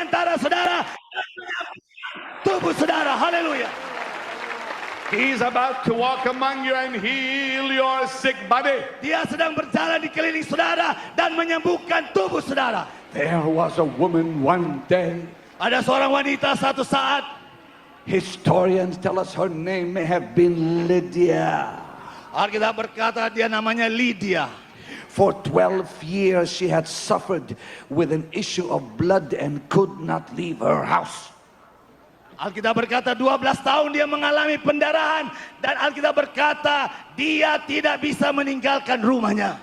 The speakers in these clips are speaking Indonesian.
antara saudara tubuh saudara. Haleluya. He's about to walk among you and heal your sick body. Dia sedang berjalan di keliling saudara dan menyembuhkan tubuh saudara. There was a woman one day. Ada seorang wanita satu saat. Historians tell us her name may have been Lydia. Alkitab berkata dia namanya Lydia. For 12 years she had suffered with an issue of blood and could not leave her house. Alkitab berkata 12 tahun dia mengalami pendarahan dan Alkitab berkata dia tidak bisa meninggalkan rumahnya.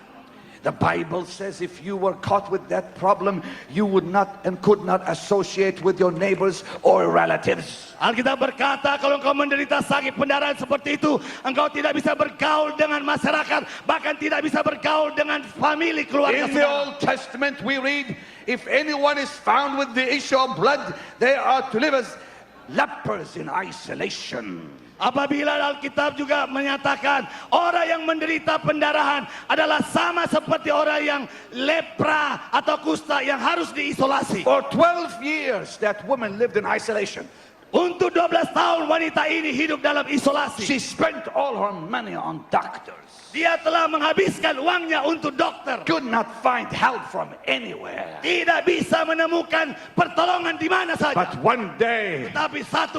The Bible says if you were caught with that problem, you would not and could not associate with your neighbors or relatives. Alkitab berkata kalau engkau menderita sakit pendarahan seperti itu, engkau tidak bisa bergaul dengan masyarakat, bahkan tidak bisa bergaul dengan famili keluarga. In the Old Testament we read, if anyone is found with the issue of blood, they are to live as lepers in isolation. Apabila Alkitab juga menyatakan orang yang menderita pendarahan adalah sama seperti orang yang lepra atau kusta yang harus diisolasi. For 12 years that woman lived in isolation. Untuk 12 tahun wanita ini hidup dalam isolasi. She spent all her money on doctors. Dia telah menghabiskan uangnya untuk dokter. Could not find help from anywhere. Tidak bisa menemukan pertolongan di mana saja. But one day, tapi satu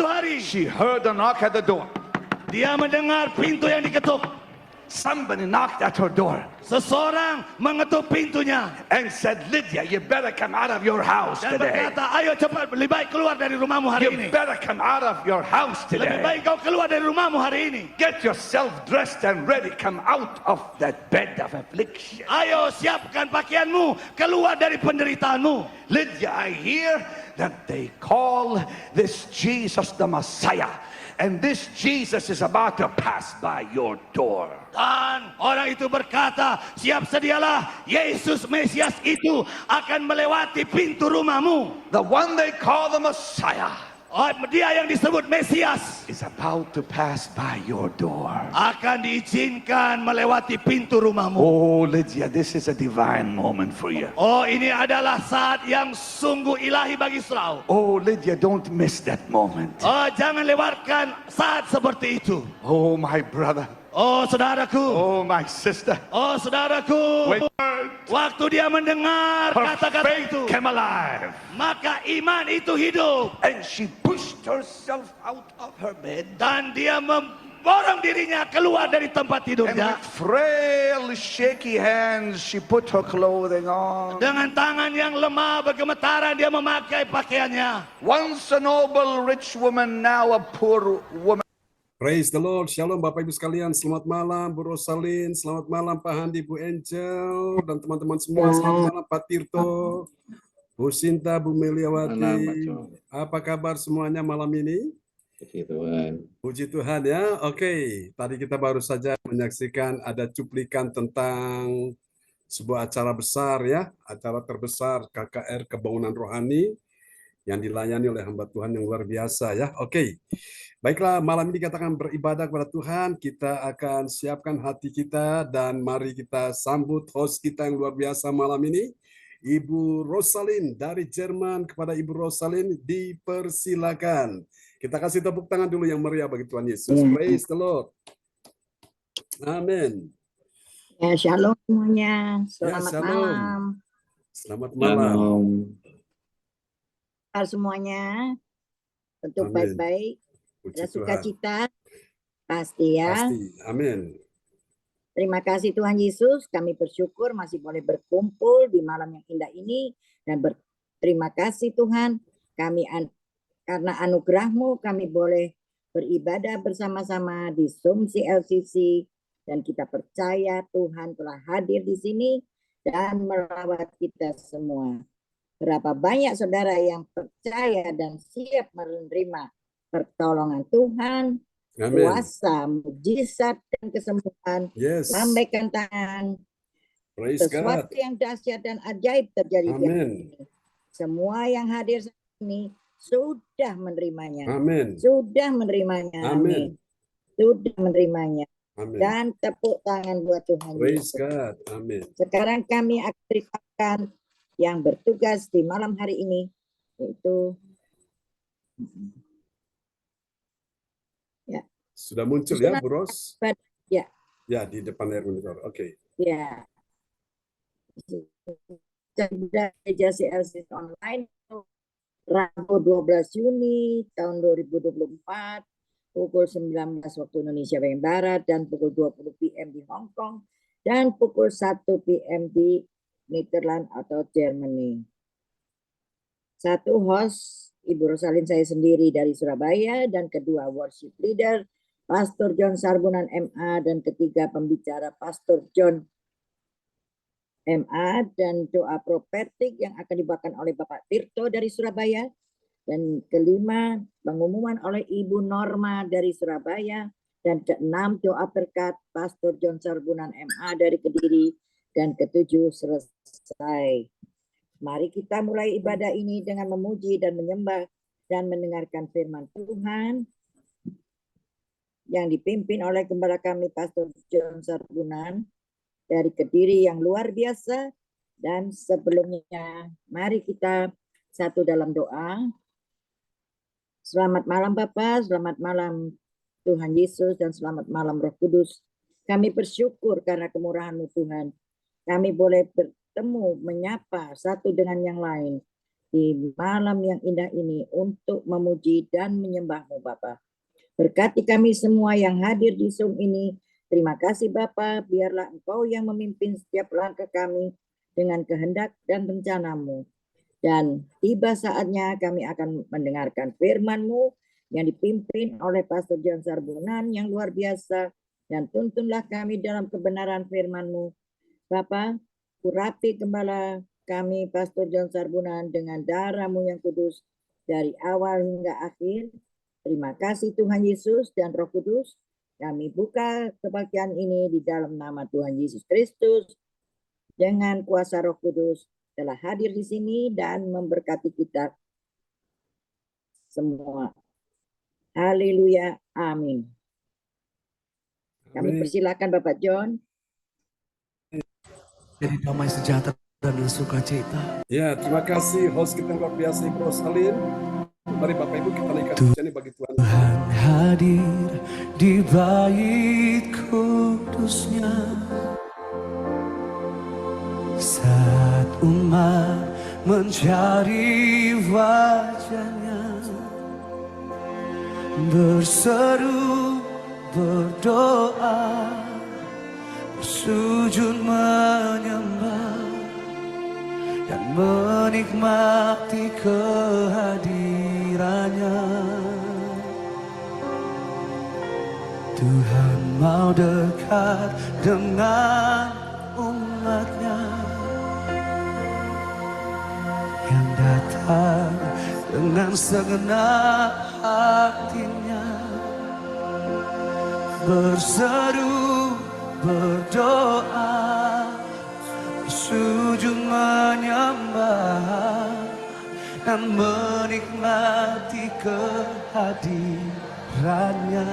hari, she heard a knock at the door. Dia mendengar pintu yang diketuk. Somebody knocked at her door. Seseorang mengetuk pintunya and said, Lydia, you better come out of your house dan today. berkata, ayo cepat, lebih baik keluar dari rumahmu hari ini. You better come out of your house today. Lebih baik kau keluar dari rumahmu hari ini. Get yourself dressed and ready. Come out of that bed of affliction. Ayo siapkan pakaianmu, keluar dari penderitaanmu. Lydia, I hear that they call this Jesus the Messiah. And this Jesus is about to pass by your door. Dan orang itu berkata, siap sedialah, Yesus Mesias itu akan melewati pintu rumahmu. The one they call the Messiah. Dia yang disebut Mesias is about to pass by your door. Akan diizinkan melewati pintu rumahmu. Oh Lydia, this is a divine moment for you. Oh, ini adalah saat yang sungguh ilahi bagi saudara. Oh Lydia, don't miss that moment. Oh, jangan lewatkan saat seperti itu. Oh my brother. Oh saudaraku. Oh my sister. Oh saudaraku. Waktu dia mendengar kata-kata itu, came alive. Maka iman itu hidup. And she pushed herself out of her bed. Dan dia memborong dirinya keluar dari tempat tidurnya. And with frail, shaky hands, she put her clothing on. Dengan tangan yang lemah bergemetaran dia memakai pakaiannya. Once a noble rich woman, now a poor woman. Praise the Lord, Shalom Bapak Ibu sekalian, selamat malam Bu Rosalin, selamat malam Pak Handi, Bu Angel, dan teman-teman semua, selamat malam Pak Tirto, Bu Sinta, Bu Meliawati, apa kabar semuanya malam ini? Puji Tuhan. Puji Tuhan ya, oke, tadi kita baru saja menyaksikan ada cuplikan tentang sebuah acara besar ya, acara terbesar KKR Kebangunan Rohani, yang dilayani oleh hamba Tuhan yang luar biasa ya. Oke. Baiklah, malam ini dikatakan beribadah kepada Tuhan, kita akan siapkan hati kita dan mari kita sambut host kita yang luar biasa malam ini, Ibu Rosalin dari Jerman. Kepada Ibu Rosalin dipersilakan. Kita kasih tepuk tangan dulu yang meriah bagi Tuhan Yesus. Praise the Lord. Amin. Ya, shalom semuanya. Selamat malam. Selamat malam. Semuanya tentu baik-baik, ada sukacita pasti ya. Pasti, amin. Terima kasih Tuhan Yesus, kami bersyukur masih boleh berkumpul di malam yang indah ini dan berterima kasih Tuhan kami karena anugerah-Mu kami boleh beribadah bersama-sama di Zoom CLCC dan kita percaya Tuhan telah hadir di sini dan merawat kita semua. Berapa banyak saudara yang percaya dan siap menerima pertolongan Tuhan, kuasa, mujizat dan kesembuhan, lambaikan tangan. Sesuatu yang dahsyat dan ajaib terjadi di hari ini. Semua yang hadir saat ini sudah menerimanya. Amin. Sudah menerimanya. Amin. Sudah menerimanya. Amin. Dan tepuk tangan buat Tuhan Praise Yesus. God. Amin. Sekarang kami akan ceritakan yang bertugas di malam hari ini, yaitu Sudah muncul ya, Bu Ros? Ya. Ya, di depan layar monitor. Oke. Ya. Gereja CLC online Rabu 12 Juni tahun 2024 pukul 19 waktu Indonesia bagian Barat dan pukul 20 PM di Hong Kong dan pukul 1 PM di Netherlands atau Germany. Satu host Ibu Rosalin saya sendiri dari Surabaya, dan kedua worship leader Pastor John Sarbunan MA, dan ketiga pembicara Pastor John MA, dan doa profetik yang akan dibawakan oleh Bapak Tirto dari Surabaya, dan kelima pengumuman oleh Ibu Norma dari Surabaya, dan keenam doa berkat Pastor John Sarbunan MA dari Kediri, dan ketujuh selesai. Mari kita mulai ibadah ini dengan memuji dan menyembah dan mendengarkan firman Tuhan yang dipimpin oleh gembala kami Pastor John Sarbunan dari Kediri yang luar biasa. Dan sebelumnya mari kita satu dalam doa. Selamat malam Bapak, selamat malam Tuhan Yesus, dan selamat malam Roh Kudus. Kami bersyukur karena kemurahan-Mu Tuhan. Kami boleh bertemu, menyapa satu dengan yang lain di malam yang indah ini untuk memuji dan menyembah-Mu Bapa. Berkati kami semua yang hadir di Zoom ini. Terima kasih Bapa, biarlah Engkau yang memimpin setiap langkah kami dengan kehendak dan rencana-Mu. Dan tiba saatnya kami akan mendengarkan firman-Mu yang dipimpin oleh Pastor John Sarbunan yang luar biasa. Dan tuntunlah kami dalam kebenaran firman-Mu. Bapa, urapi gembala kami Pastor John Sarbunan dengan darah-Mu yang kudus dari awal hingga akhir. Terima kasih Tuhan Yesus dan Roh Kudus. Kami buka kebaktian ini di dalam nama Tuhan Yesus Kristus. Dengan kuasa Roh Kudus telah hadir di sini dan memberkati kita semua. Haleluya. Amin. Kami persilakan Bapak John. Jadi damai sejahtera dan sukacita. Ya, terima kasih host kita luar biasa Ibu Rosalin. Mari Bapak Ibu kita naikkan pujian bagi Tuhan. Tuhan hadir di bait kudusnya saat umat mencari wajahnya, berseru, berdoa, bersujud menyembah dan menikmati kehadirannya. Tuhan mau dekat dengan umatnya yang datang dengan segenap hatinya, berseru, berdoa, bersujud menyembah dan menikmati kehadirannya.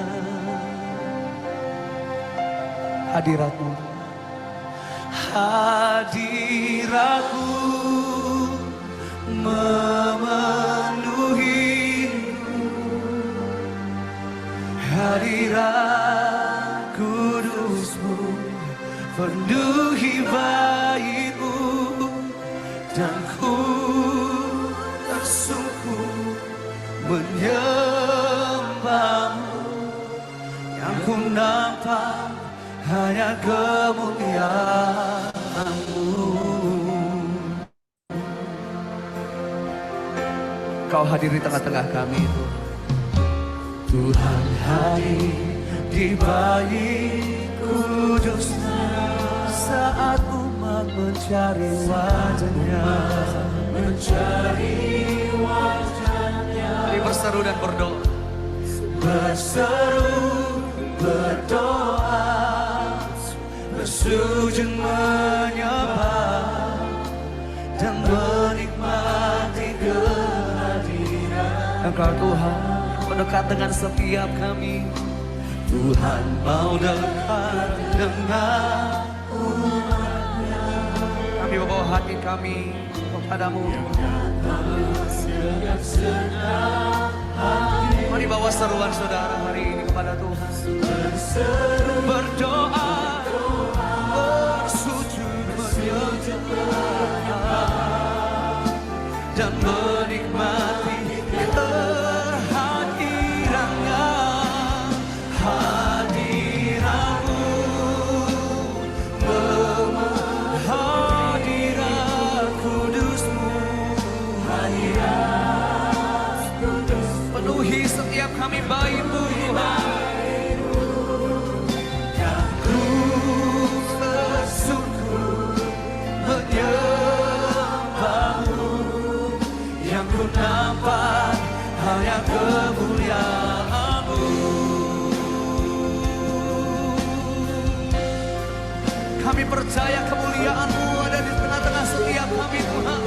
Hadirat-Mu, hadirat-Mu memenuhiku, hadirat kudus-Mu penuhi bait-Mu, dan ku tersungkur menyembah-Mu. Yang ku nampak hanya kemuliaan-Mu. Kau hadir di tengah-tengah kami, Tuhan hadir di bait kudusnya saat umat mencari wajahnya, Mari berseru dan berdoa, berseru, berdoa, bersujud menyembah dan menikmati kehadiran Engkau Tuhan. Kau dekat dengan setiap kami. Tuhan mau dekat dengan kami membawa hati kami kepadamu. Mari bawa seruan saudara hari ini kepada Tuhan. Berdoa, bersujud menyembah dan menikmati kehadirannya. Hadiratmu, hadirat kudusmu, penuhi setiap kami baik-Mu Tuhan. Yang ku bersungguh menyembah-Mu, yang ku nampak hanya kemuliaan-Mu. Kami percaya kemuliaan-Mu ada di tengah-tengah setiap kami Tuhan.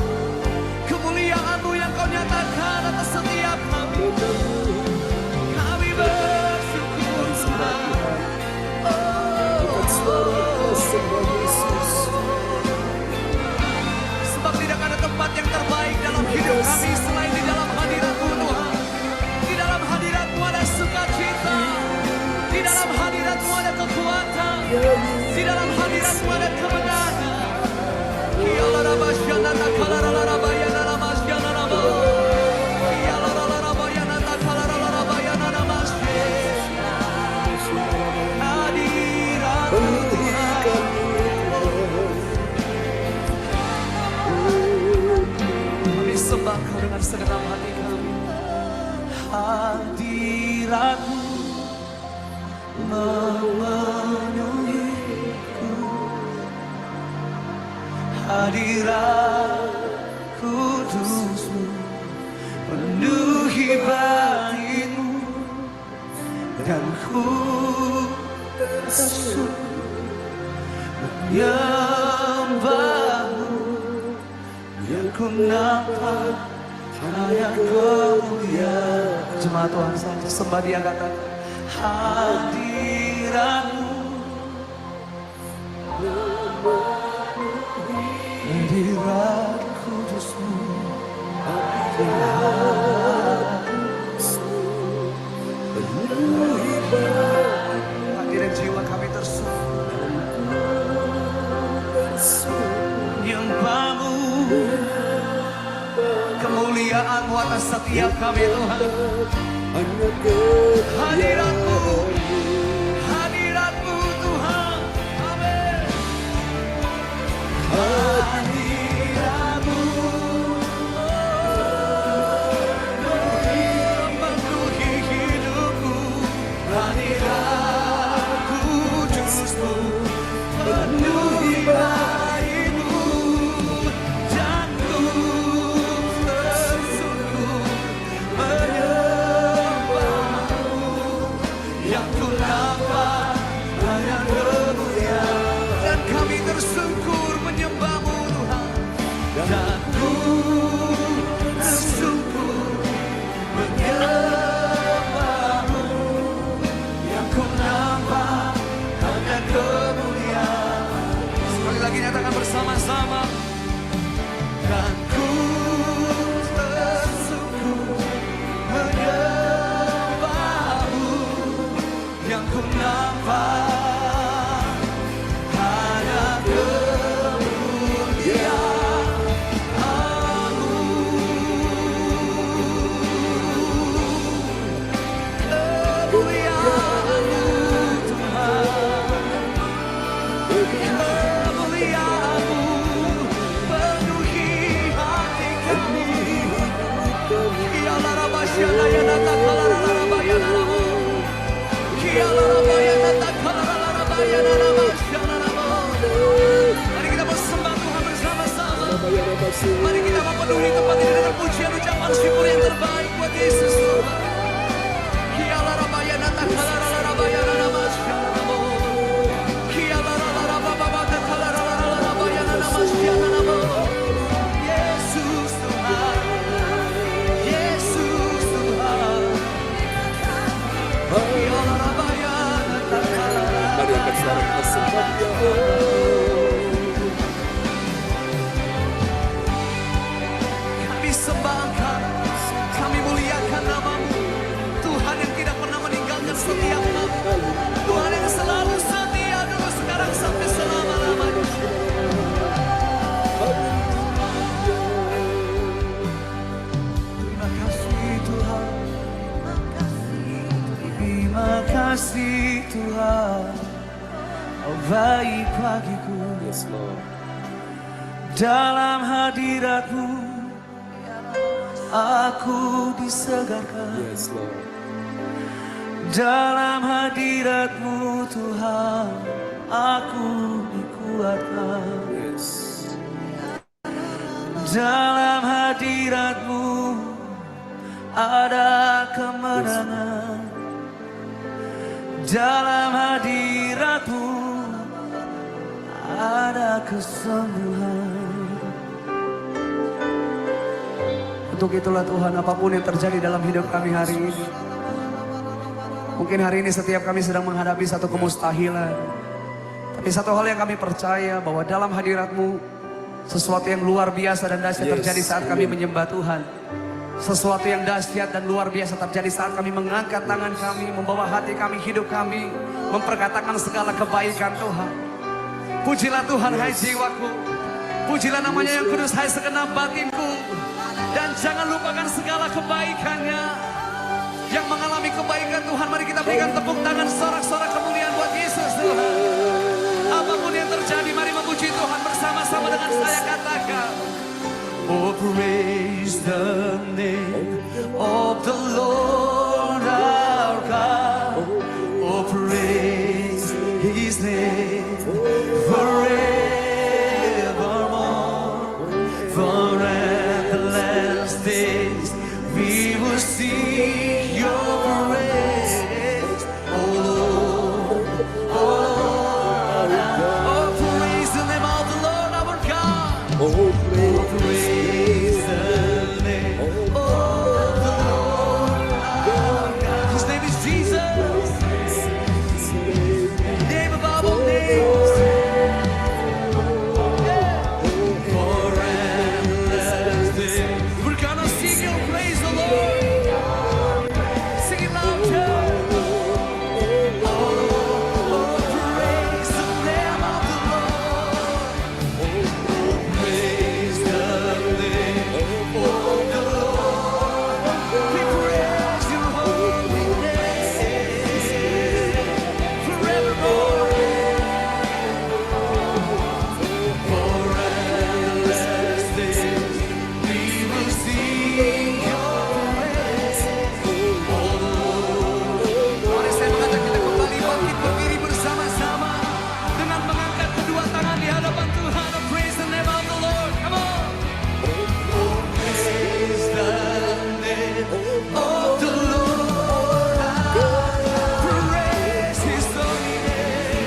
Kemuliaan-Mu yang Kau nyatakan atas setiap kami. Kami bersyukur Tuhan. Sebab tidak ada tempat yang terbaik dalam hidup kami selain di dalam hadirat-Mu Tuhan. Di dalam hadirat-Mu ada sukacita. Di dalam hadirat-Mu ada kekuatan. Di dalam hadirat-Mu ada kemenangan. Kami sembah Kau dengan segenap hati kami. Hadirat-Mu memenuhiku, hadirat kudus-Mu penuhi batin-Mu, dan ku bersujud menyembah-Mu, yang ku nampak hanya kemuliaan. Jemaat Tuhan saja sembah Dia, katakan hadirat-Mu, hadirat kudus-Mu, hadirat jiwa kami tersungguh menyembah-Mu, kemuliaan-Mu atas setiap kami Tuhan. Hadirat-Mu, hadirat-Mu Tuhan. Amin. Hadirat-Mu memenuhi hidupku, hadirat kudus-Mu penuhi baik-Mu, dan ku bersungguh menyembah-Mu, yang ku nampak hanya kemuliaan. Dan kami tersungkur menyembah-Mu Tuhan, dan ku tersungkur menyembah-Mu, yang ku nampak hanya kemuliaan. Sekali lagi nyatakan bersama-sama. Dan ku tersungkur menyembah-Mu, yang ku nampak hanya kemuliaan-Mu. Kemuliaan-Mu Tuhan, kemuliaan-Mu penuhi hati kami. Mari kita bersembah Tuhan bersama-sama. Mari kita memenuhi tempat ini dengan pujian ucapan syukur yang terbaik buat Yesus Tuhan. Yesus Tuhan, Yesus Tuhan. kasih Tuhan, oh baik bagiku. Yes, Lord. Dalam hadirat-Mu aku disegarkan. Yes, Lord. Dalam hadirat-Mu Tuhan aku dikuatkan. Yes. Dalam hadirat-Mu ada kemenangan. Dalam hadirat-Mu ada kesembuhan. Untuk itulah Tuhan, apapun yang terjadi dalam hidup kami hari ini, mungkin hari ini setiap kami sedang menghadapi satu kemustahilan, tapi satu hal yang kami percaya bahwa dalam hadirat-Mu sesuatu yang luar biasa dan dahsyat Yes, terjadi saat kami menyembah Tuhan. Sesuatu yang dahsyat dan luar biasa terjadi saat kami mengangkat tangan kami, membawa hati kami, hidup kami, memperkatakan segala kebaikan Tuhan. Pujilah Tuhan, hai jiwaku. Pujilah namanya yang kudus, hai segenap batinku. Dan jangan lupakan segala kebaikannya. Yang mengalami kebaikan Tuhan, mari kita berikan tepuk tangan, sorak-sorak kemuliaan buat Yesus Tuhan. Apapun yang terjadi, mari memuji Tuhan bersama-sama dengan saya, katakan. Oh, praise the name of the Lord our God. Oh, praise His name forevermore. For at the last days we will see Your praise. Oh Lord, oh Lord, oh praise the name of the Lord our God. Oh, praise the name of the Lord our God. His name is Jesus, name above all names. For endless days we're gonna sing Your praise, the Lord. Sing it loud, church. Oh, praise the name of the Lord. Praise the name of the Lord. We praise Your holy name forevermore. For endless days we will sing Your praise. Mari saya mengajak kita kembali bangkit berdiri bersama-sama dengan mengangkat kedua tangan di hadapan Tuhan. Praise the name of the Lord. Come on. Oh, praise the name of the Lord. Praise His holy name.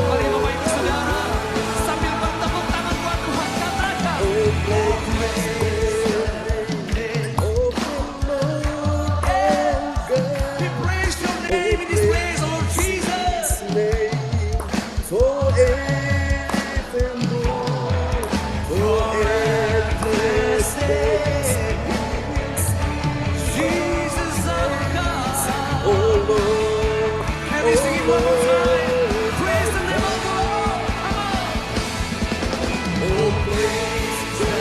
Mari Bapak Ibu Saudara, sambil bertepuk tangan buat Tuhan, katakan. We praise Your name in this place, Lord Jesus. Jesus our God. Can we sing it one more time? Praise the name of the Lord. Come on. Oh, praise the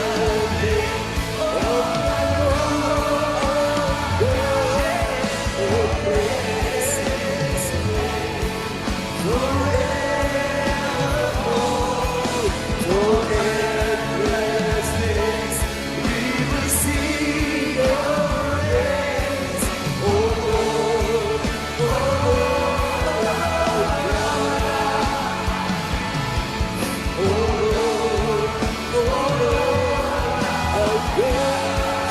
name of the Lord. Oh, praise His name forevermore. For endless days we will sing Your praise. Oh, Lord, oh,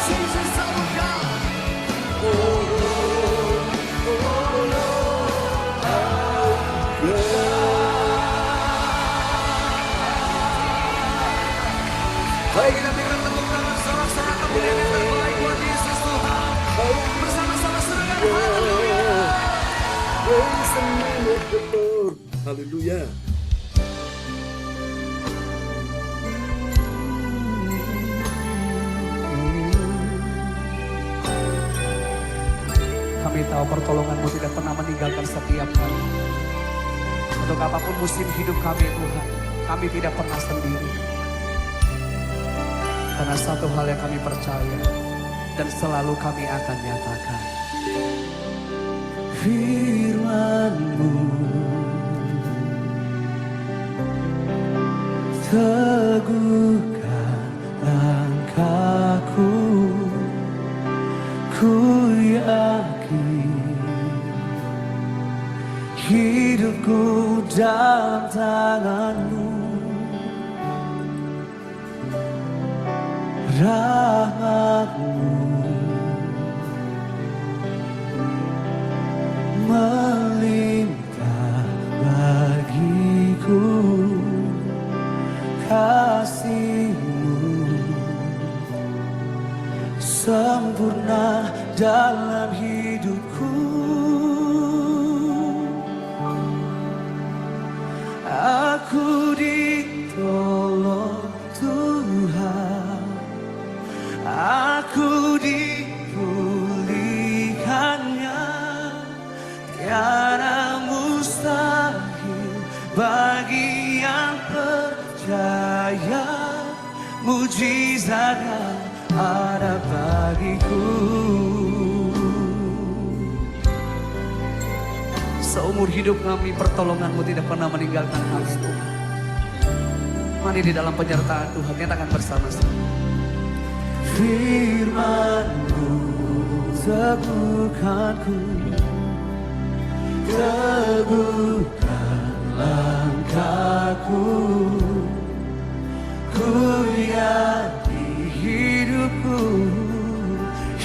Jesus our God. Baik, kita berikan tepuk tangan, sorak-sorak kemuliaan yang terbaik buat Yesus Tuhan. Bersama-sama serahkan haleluya. Praise the name of the Lord. Haleluya. Kami tahu Engkau pertolongan-Mu tidak pernah meninggalkan setiap kami. Untuk apapun musim hidup kami Tuhan, kami tidak pernah sendiri. Karena satu hal yang kami percaya dan selalu kami akan nyatakan, firman-Mu teguhkan langkahku, ku yakin hidupku dalam tangan-Mu. Rahmat-Mu melimpah bagiku, kasih-Mu sempurna dalam hidupku. Aku ditolong Tuhan, aku dipulihkannya, tiada mustahil bagi yang percaya, mujizatnya ada bagiku. Seumur hidup kami pertolongan-Mu tidak pernah meninggalkan kami Tuhan. Mari di dalam penyertaan Tuhan nyatakan bersama-sama. Firman-Mu teguhkanku, teguhkan langkahku, ku yakin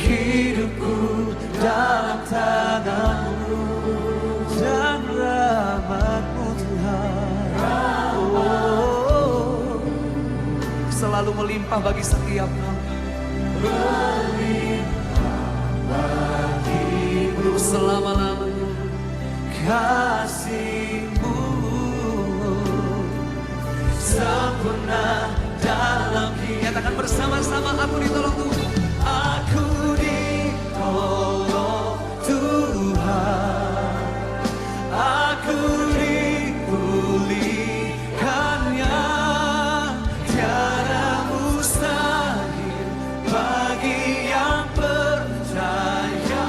hidupku dalam tangan-Mu, dan rahmat-Mu Tuhan selalu melimpah bagi setiap kami. Untuk selama-lamanya kasih-Mu sempurna dalam hidup. Katakan bersama-sama, aku ditolong Tuhan. Aku ditolong Tuhan, aku dipulihkannya, tiada mustahil bagi yang percaya,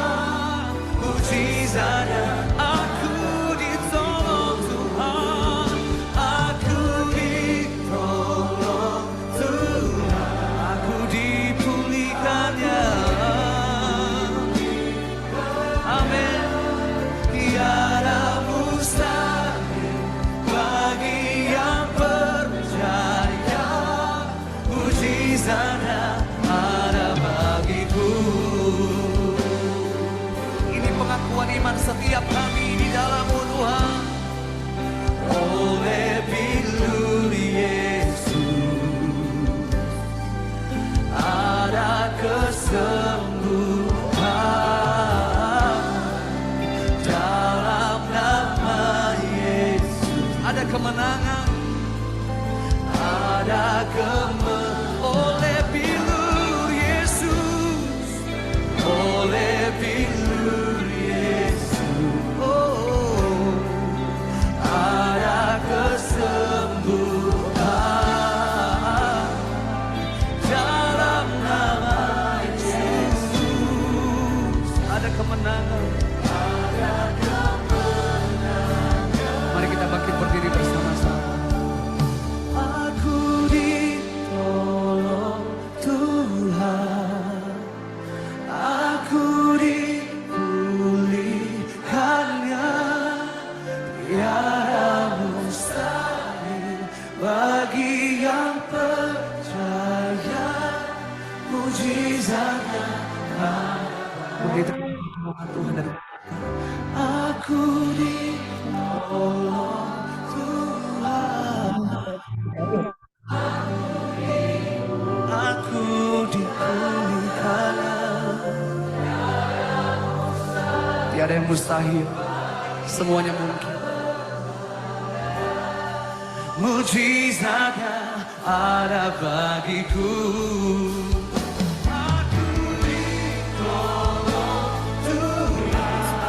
mujizatnya. Aku ditolong Tuhan, aku ditolong Tuhan, aku dipulihkannya. Amin. Tiada mustahil bagi yang percaya, mujizatnya ada bagiku. Ini pengakuan iman setiap kami di dalam-Mu Tuhan. Oleh bilur Yesus ada kesembuhan, dalam nama Yesus ada kemenangan, ada oleh bilur Yesus, oleh bilur Yesus, oh, ada kesembuhan dalam nama Yesus, ada kemenangan, ada kemenangan. Mari kita bangkit berdiri bersama-sama. Aku ditolong Tuhan, aku dipulihkannya, tiada mustahil bagi yang percaya, mujizatnya. Begitu Tuhan dan aku ditolong Tuhan, aku dipulihkan, tiada yang mustahil, semuanya mungkin. Mujizatnya ada bagiku. Aku ditolong Tuhan,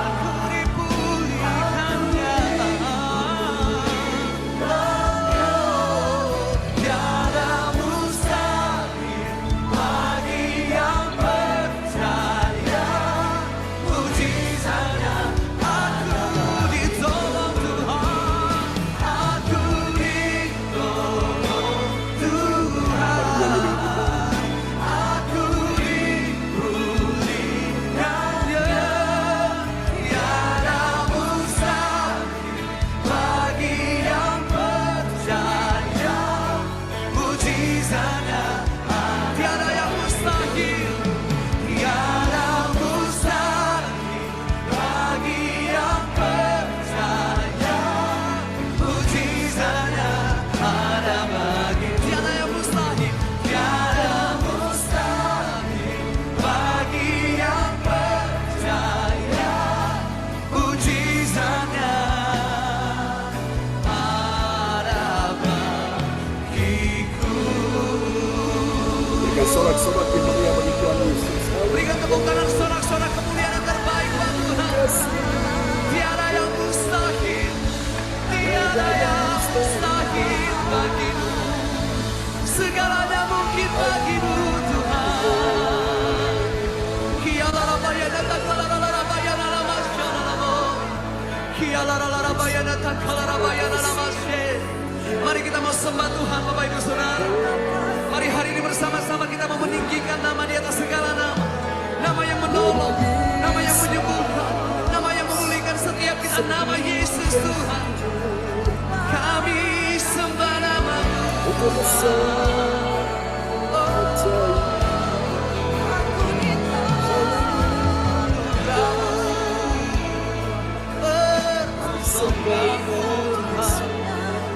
Sorak-sorak yang mulia bagi Tuhan Yesus. Berikan tepuk tangan sorak-sorak kemuliaan yang terbaik buat Tuhan. Tiada yang mustahil, tiada yang mustahil bagimu. Segalanya mungkin bagimu Tuhan. Kialarabaya natakalarabaya nalamasyarabo. Kialarabaya natakalarabaya nalamasye. Mari kita mau sembah Tuhan Bapak Ibu Saudara. Mari hari ini bersama-sama kita mau meninggikan nama di atas segala nama. Nama yang menolong, nama yang menyembuhkan, nama yang memulihkan setiap kita, nama Yesus Tuhan. Kami sembah nama-Mu.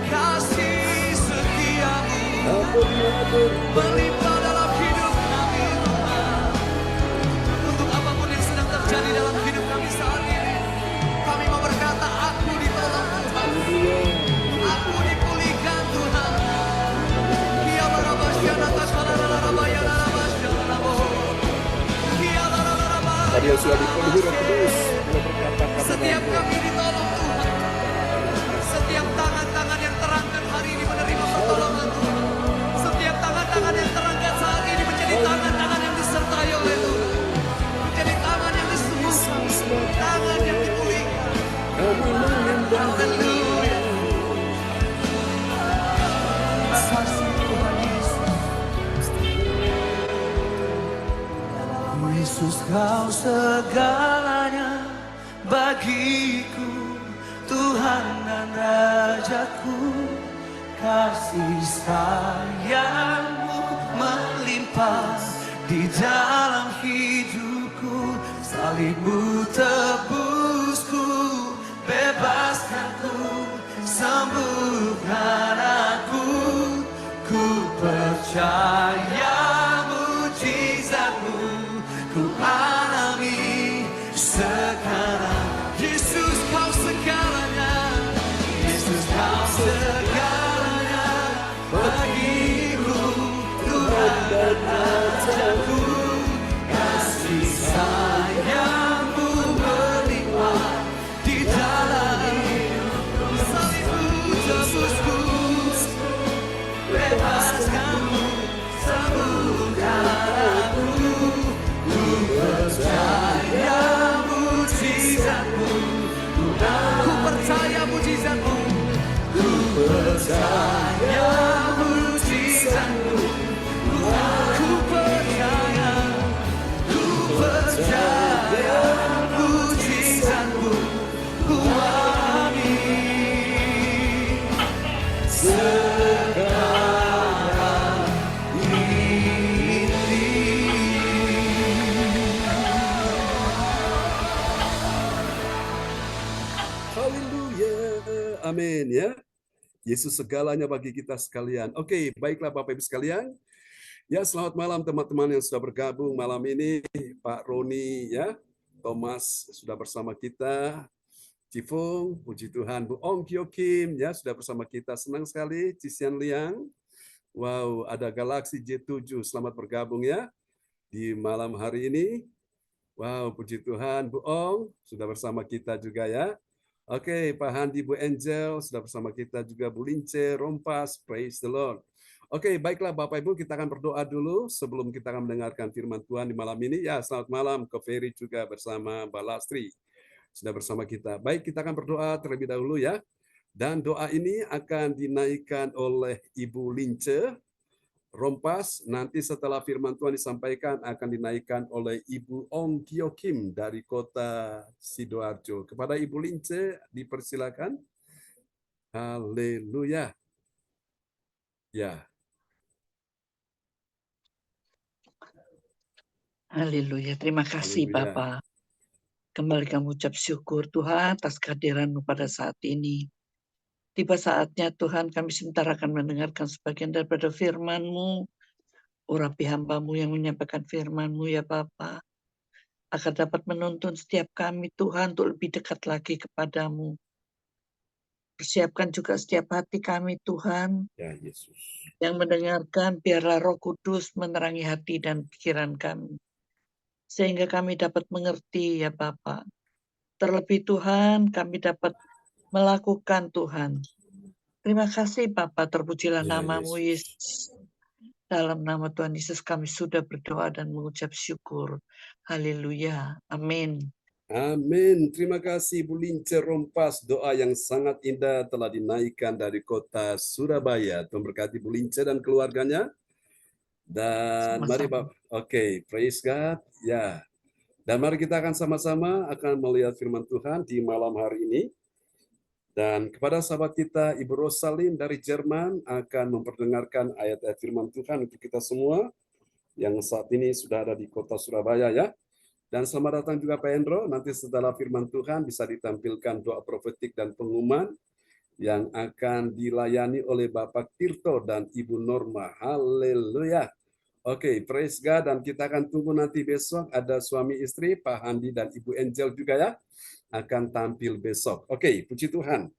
Kasih setiamu melimpah dalam hidup kami Tuhan. Untuk apapun yang sedang terjadi dalam hidup kami saat ini, kami mau berkata, aku ditolong Tuhan, aku dipulihkan Tuhan. Tadi yang sudah dipenuhi Roh Kudus, Setiap kami ditolong Tuhan. Setiap tangan-tangan yang terangkat hari ini menerima pertolongan Tuhan. Setiap tangan-tangan yang terangkat saat ini menjadi tangan-tangan yang disertai oleh Tuhan. Menjadi tangan yang disembuhkan, tangan yang dipulihkan. Haleluya. Kasih Tuhan Yesus. Yesus kau segalanya bagiku, Tuhan dan Rajaku. Kasih sayang-Mu melimpah di dalam hidupku. Salib-Mu tebusku, bebaskanku, sembuhkan aku. Ku percaya mujizat-Mu, ku alami sekarang. Yesus kau segalanya, Yesus kau segalanya bagiku, Tuhan dan Rajaku. Kasih sayang-Mu melimpah di dalam salib-Mu tebusku, bebaskanku, sembuhkan aku. Ku percaya mujizat-Mu, ku percaya mujizat-Mu, ku percaya mujizat-Mu, ku percaya mujizat-Mu, ku alami sekarang ini. haleluya, amin ya. Yesus segalanya bagi kita sekalian. Oke, baiklah Bapak Ibu sekalian. Ya, selamat malam teman-teman yang sudah bergabung malam ini. Pak Roni ya, Thomas sudah bersama kita. Cifung, puji Tuhan. Bu Ong Kyo Kim ya sudah bersama kita. Senang sekali. Cisian Liang. Wow, ada Galaxy J7. Selamat bergabung ya di malam hari ini. Wow, puji Tuhan. Bu Ong sudah bersama kita juga ya. Oke, Pak Handi, Bu Angel sudah bersama kita juga. Bu Lince, Rompas, praise the Lord. Oke, baiklah Bapak Ibu, kita akan berdoa dulu sebelum kita akan mendengarkan firman Tuhan di malam ini. Ya, selamat malam ke Ferry juga bersama Mbak Lastri. Sudah bersama kita. Baik, kita akan berdoa terlebih dahulu ya. Dan doa ini akan dinaikkan oleh Ibu Lince Rompas. Nanti setelah firman Tuhan disampaikan akan dinaikkan oleh Ibu Ong Kyo Kim dari kota Sidoarjo. Kepada Ibu Lince dipersilakan. Haleluya. Ya. Haleluya, terima kasih Haleluya. Bapak. Kembali kami ucap syukur Tuhan atas kehadiran-Mu pada saat ini. Tiba saatnya Tuhan kami sebentar akan mendengarkan sebagian daripada firman-Mu. Urapi hamba-Mu yang menyampaikan firman-Mu ya Bapa, agar dapat menuntun setiap kami Tuhan untuk lebih dekat lagi kepadamu. Persiapkan juga setiap hati kami Tuhan, Ya Yesus. yang mendengarkan, biarlah Roh Kudus menerangi hati dan pikiran kami, sehingga kami dapat mengerti ya Bapa. Terlebih Tuhan, kami dapat melakukan Tuhan. Terima kasih Bapa, terpujilah Ya namamu Yesus. Yesus. Dalam nama Tuhan Yesus kami sudah berdoa dan mengucap syukur. Haleluya. Amin. Amin. Terima kasih Bu Lince Rompas. Doa yang sangat indah telah dinaikkan dari kota Surabaya. Tuhan berkati Bu Lince dan keluarganya. Dan mari Sama-sama. Bapak. Oke, praise God. Ya. Dan mari kita akan sama-sama akan melihat firman Tuhan di malam hari ini. Dan kepada sahabat kita Ibu Rosalin dari Jerman akan memperdengarkan ayat-ayat firman Tuhan untuk kita semua yang saat ini sudah ada di kota Surabaya ya. Dan selamat datang juga Pak Hendro. Nanti setelah firman Tuhan bisa ditampilkan doa profetik dan pengumuman yang akan dilayani oleh Bapak Tirto dan Ibu Norma. Haleluya. Oke, praise God. Dan kita akan tunggu nanti besok ada suami istri Pak Handi dan Ibu Angel juga ya akan tampil besok. Oke, puji Tuhan.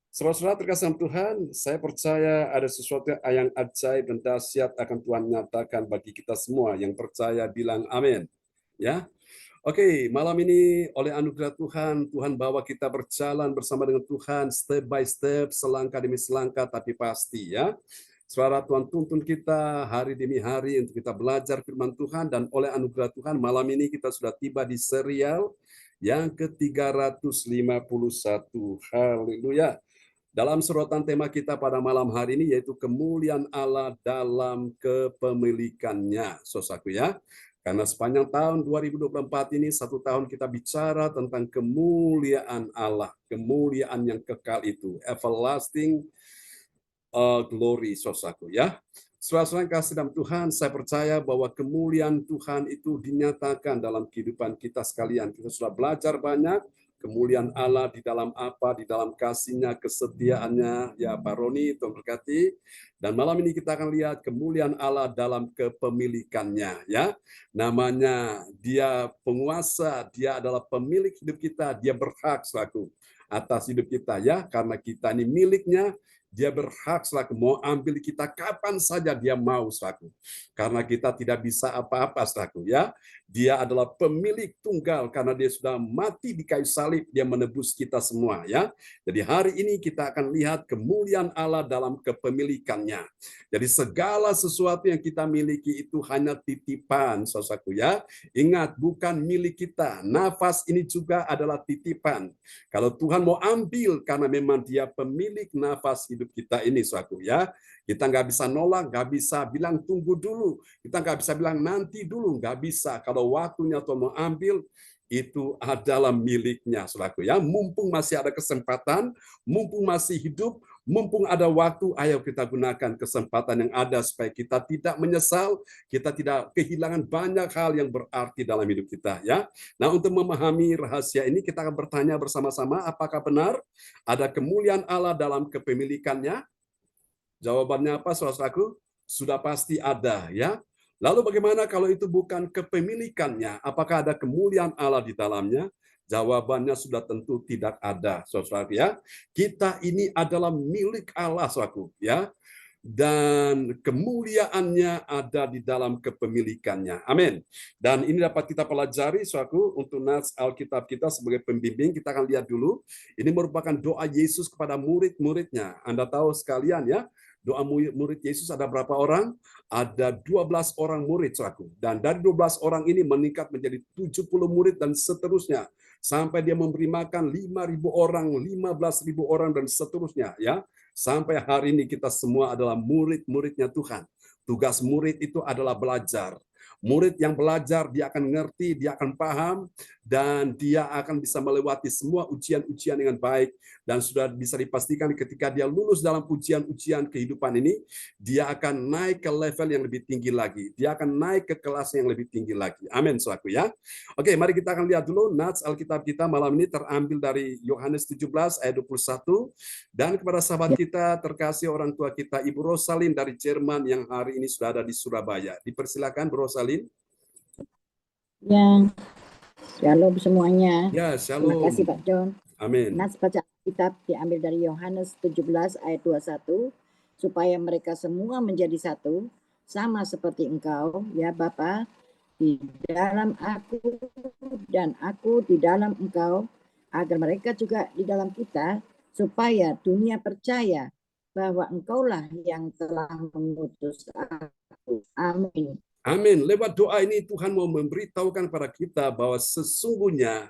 Saudara-saudara terkasih dalam Tuhan, saya percaya ada sesuatu yang ajaib dan dahsyat akan Tuhan nyatakan bagi kita semua. Yang percaya bilang amin. Ya, oke, malam ini oleh anugerah Tuhan, Tuhan bawa kita berjalan bersama dengan Tuhan step by step, selangkah demi selangkah, tapi pasti ya. Suara Tuhan tuntun kita hari demi hari untuk kita belajar firman Tuhan, dan oleh anugerah Tuhan malam ini kita sudah tiba di serial yang ke-351. Haleluya. Dalam sorotan tema kita pada malam hari ini yaitu kemuliaan Allah dalam kepemilikannya, saudaraku ya. Karena sepanjang tahun 2024 ini, satu tahun kita bicara tentang kemuliaan Allah, kemuliaan yang kekal itu, everlasting glory, saudaraku ya. Saudara-saudara yang kasih dalam Tuhan, saya percaya bahwa kemuliaan Tuhan itu dinyatakan dalam kehidupan kita sekalian. Kita sudah belajar banyak, kemuliaan Allah di dalam apa, di dalam kasih-Nya, kesetiaannya, ya Pak Roni, Tuhan berkati. Dan malam ini kita akan lihat kemuliaan Allah dalam kepemilikannya, ya. Namanya dia penguasa, dia adalah pemilik hidup kita, dia berhak selaku atas hidup kita, ya. Karena kita ini miliknya, dia berhak selaku mau ambil kita kapan saja dia mau selaku. Karena kita tidak bisa apa-apa selaku, ya. Dia adalah pemilik tunggal karena dia sudah mati di kayu salib, dia menebus kita semua ya. Jadi hari ini kita akan lihat kemuliaan Allah dalam kepemilikannya. Jadi segala sesuatu yang kita miliki itu hanya titipan, saudaraku ya. Ingat, bukan milik kita. Nafas ini juga adalah titipan. Kalau Tuhan mau ambil karena memang dia pemilik nafas hidup kita ini, saudaraku ya. Kita nggak bisa nolak, nggak bisa bilang tunggu dulu. Kita nggak bisa bilang nanti dulu, nggak bisa. Kalau waktunya Tuhan mau ambil, itu adalah miliknya, saudaraku ya. Mumpung masih ada kesempatan, mumpung masih hidup, mumpung ada waktu, ayo kita gunakan kesempatan yang ada supaya kita tidak menyesal, kita tidak kehilangan banyak hal yang berarti dalam hidup kita ya. Nah, untuk memahami rahasia ini kita akan bertanya bersama-sama, apakah benar ada kemuliaan Allah dalam kepemilikannya? Jawabannya apa, saudaraku? Sudah pasti ada, ya. Lalu bagaimana kalau itu bukan kepemilikannya? Apakah ada kemuliaan Allah di dalamnya? Jawabannya sudah tentu tidak ada, saudaraku ya. Kita ini adalah milik Allah, saudaraku ya. Dan kemuliaannya ada di dalam kepemilikannya. Amin. Dan ini dapat kita pelajari, saudaraku, untuk nas Alkitab kita sebagai pembimbing. Kita akan lihat dulu. Ini merupakan doa Yesus kepada murid-muridnya. Anda tahu sekalian ya, doa murid Yesus ada berapa orang? Ada 12 orang murid, saudaraku. Dan dari 12 orang ini meningkat menjadi 70 murid dan seterusnya. Sampai dia memberi makan 5.000 orang, 15.000 orang, dan seterusnya. Ya. Sampai hari ini kita semua adalah murid-muridnya Tuhan. Tugas murid itu adalah belajar. Murid yang belajar, dia akan ngerti, dia akan paham, dan dia akan bisa melewati semua ujian-ujian dengan baik. Dan sudah bisa dipastikan ketika dia lulus dalam ujian-ujian kehidupan ini, dia akan naik ke level yang lebih tinggi lagi. Dia akan naik ke kelas yang lebih tinggi lagi. Amin, saudaraku ya. Oke, mari kita akan lihat dulu nats Alkitab kita malam ini terambil dari Yohanes 17 ayat 21. Dan kepada sahabat kita terkasih orang tua kita Ibu Rosalin dari Jerman yang hari ini sudah ada di Surabaya. Dipersilakan Bu Rosalin. Ya, shalom semuanya. Ya, shalom. Terima kasih Pak John. Amin. Nats baca Alkitab diambil dari Yohanes 17 ayat 21, supaya mereka semua menjadi satu, sama seperti Engkau, ya Bapa, di dalam aku dan aku di dalam Engkau, agar mereka juga di dalam kita, supaya dunia percaya bahwa Engkaulah yang telah mengutus aku. Amin. Amin. Lewat doa ini Tuhan mau memberitahukan pada kita bahwa sesungguhnya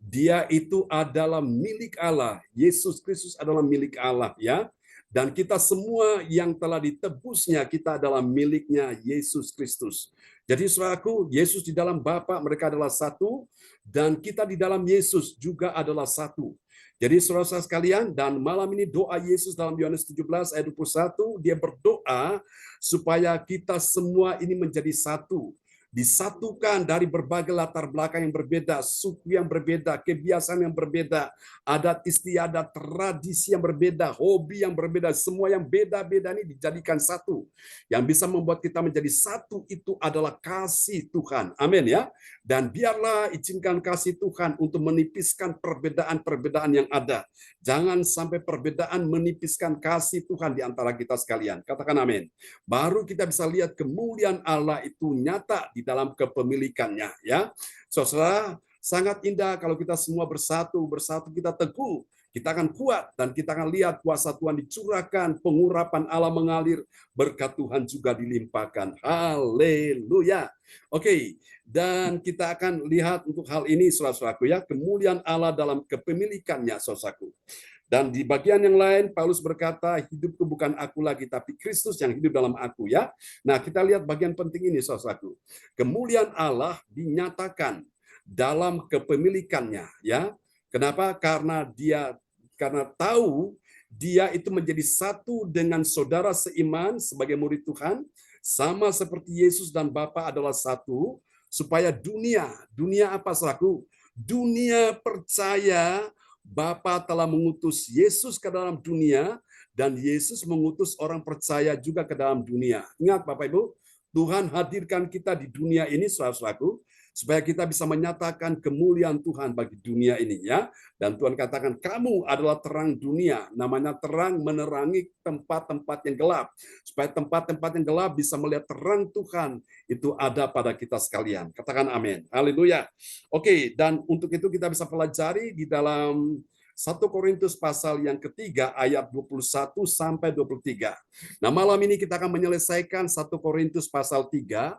Dia itu adalah milik Allah. Yesus Kristus adalah milik Allah, ya. Dan kita semua yang telah ditebusnya, kita adalah miliknya Yesus Kristus. Jadi saudaraku, Yesus di dalam Bapa mereka adalah satu, dan kita di dalam Yesus juga adalah satu. Jadi saudara-saudara sekalian, dan malam ini doa Yesus dalam Yohanes 17 ayat 21, dia berdoa supaya kita semua ini menjadi satu. Disatukan dari berbagai latar belakang yang berbeda, suku yang berbeda, kebiasaan yang berbeda, adat istiadat, tradisi yang berbeda, hobi yang berbeda, semua yang beda-beda ini dijadikan satu. Yang bisa membuat kita menjadi satu itu adalah kasih Tuhan. Amin ya. Dan biarlah izinkan kasih Tuhan untuk menipiskan perbedaan-perbedaan yang ada. Jangan sampai perbedaan menipiskan kasih Tuhan di antara kita sekalian. Katakan amin. Baru kita bisa lihat kemuliaan Allah itu nyata di dalam kepemilikannya, ya. Saudara, sangat indah kalau kita semua bersatu kita teguh, kita akan kuat, dan kita akan lihat kuasa Tuhan dicurahkan, pengurapan Allah mengalir, berkat Tuhan juga dilimpahkan. Haleluya. Oke, dan kita akan lihat untuk hal ini, saudara-saudaraku, ya, kemuliaan Allah dalam kepemilikannya, saudaraku. Dan di bagian yang lain, Paulus berkata, hidupku bukan aku lagi, tapi Kristus yang hidup dalam aku, ya. Nah, kita lihat bagian penting ini, saudaraku. Kemuliaan Allah dinyatakan dalam kepemilikannya, ya. Kenapa? Karena tahu dia itu menjadi satu dengan saudara seiman sebagai murid Tuhan, sama seperti Yesus dan Bapa adalah satu, supaya dunia apa, saudaraku? Dunia percaya Bapa telah mengutus Yesus ke dalam dunia, dan Yesus mengutus orang percaya juga ke dalam dunia. Ingat Bapak Ibu, Tuhan hadirkan kita di dunia ini, saudara-saudaraku, supaya kita bisa menyatakan kemuliaan Tuhan bagi dunia ini, ya. Dan Tuhan katakan, kamu adalah terang dunia. Namanya terang menerangi tempat-tempat yang gelap, supaya tempat-tempat yang gelap bisa melihat terang Tuhan itu ada pada kita sekalian. Katakan amin. Haleluya. Oke, dan untuk itu kita bisa pelajari di dalam 1 Korintus pasal yang ketiga ayat 21 sampai 23. Nah, malam ini kita akan menyelesaikan 1 Korintus pasal 3.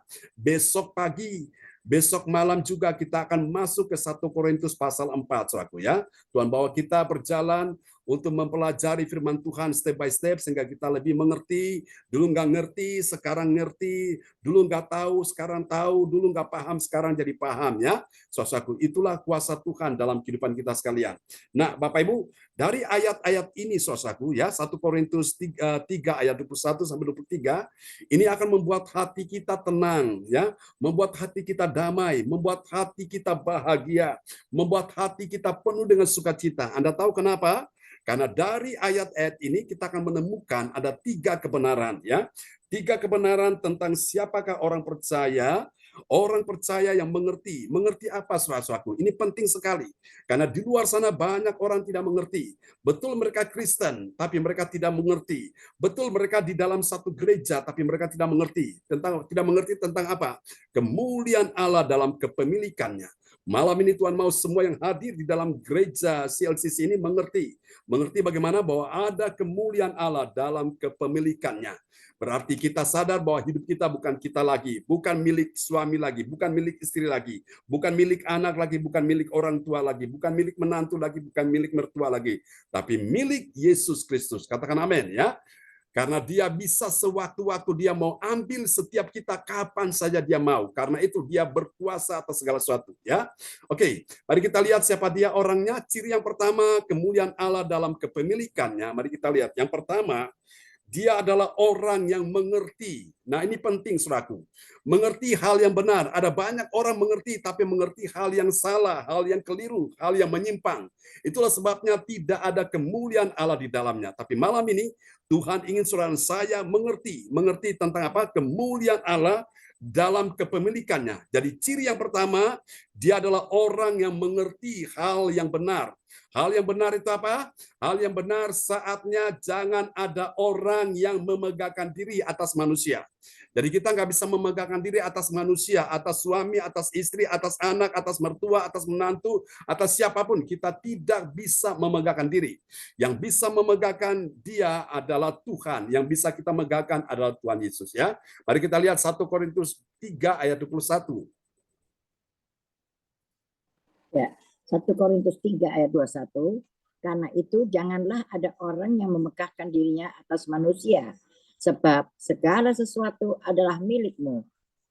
Besok malam juga kita akan masuk ke 1 Korintus pasal 4, saudaraku, ya. Tuhan bawa kita berjalan untuk mempelajari firman Tuhan step by step sehingga kita lebih mengerti. Dulu nggak ngerti, sekarang ngerti. Dulu nggak tahu, sekarang tahu. Dulu nggak paham, sekarang jadi paham, ya. Saudaraku, itulah kuasa Tuhan dalam kehidupan kita sekalian. Nah, Bapak Ibu, dari ayat-ayat ini, saudaraku, ya, 1 Korintus 3 ayat 21 sampai 23, ini akan membuat hati kita tenang, ya, membuat hati kita damai, membuat hati kita bahagia, membuat hati kita penuh dengan sukacita. Anda tahu kenapa? Karena dari ayat-ayat ini kita akan menemukan ada 3 kebenaran, ya. 3 kebenaran tentang siapakah orang percaya yang mengerti. Mengerti apa, saudara-saudaraku? Ini penting sekali. Karena di luar sana banyak orang tidak mengerti. Betul mereka Kristen, tapi mereka tidak mengerti. Betul mereka di dalam satu gereja, tapi mereka tidak mengerti. Tidak mengerti tentang apa? Kemuliaan Allah dalam kepemilikannya. Malam ini Tuhan mau semua yang hadir di dalam gereja CLCC ini mengerti bagaimana bahwa ada kemuliaan Allah dalam kepemilikannya. Berarti kita sadar bahwa hidup kita bukan kita lagi, bukan milik suami lagi, bukan milik istri lagi, bukan milik anak lagi, bukan milik orang tua lagi, bukan milik menantu lagi, bukan milik mertua lagi, tapi milik Yesus Kristus. Katakan amin, ya. Karena dia bisa sewaktu-waktu dia mau ambil setiap kita kapan saja dia mau. Karena itu dia berkuasa atas segala sesuatu, ya. Oke, mari kita lihat siapa dia orangnya. Ciri yang pertama, kemuliaan Allah dalam kepemilikannya. Mari kita lihat. Yang pertama, dia adalah orang yang mengerti. Nah, ini penting, saudaraku. Mengerti hal yang benar. Ada banyak orang mengerti, tapi mengerti hal yang salah, hal yang keliru, hal yang menyimpang. Itulah sebabnya tidak ada kemuliaan Allah di dalamnya. Tapi malam ini, Tuhan ingin saudara saya mengerti. Mengerti tentang apa? Kemuliaan Allah dalam kepemilikannya. Jadi ciri yang pertama, dia adalah orang yang mengerti hal yang benar. Hal yang benar itu apa? Hal yang benar saatnya jangan ada orang yang memegahkan diri atas manusia. Jadi kita nggak bisa memegahkan diri atas manusia, atas suami, atas istri, atas anak, atas mertua, atas menantu, atas siapapun. Kita tidak bisa memegahkan diri. Yang bisa memegahkan dia adalah Tuhan. Yang bisa kita megahkan adalah Tuhan Yesus. Ya, mari kita lihat 1 Korintus 3 ayat 21. Ya, 1 Korintus 3 ayat 21. Karena itu janganlah ada orang yang memegahkan dirinya atas manusia, sebab segala sesuatu adalah milikmu.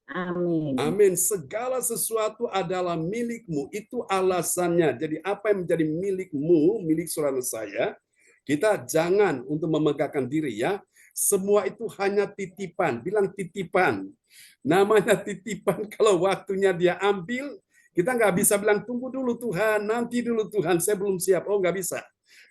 Amin. Amin. Segala sesuatu adalah milikmu. Itu alasannya. Jadi apa yang menjadi milikmu, milik saudara saya, kita jangan untuk memegahkan diri ya. Semua itu hanya titipan. Bilang titipan. Namanya titipan, kalau waktunya dia ambil, kita nggak bisa bilang tunggu dulu Tuhan, nanti dulu Tuhan, saya belum siap. Oh, nggak bisa.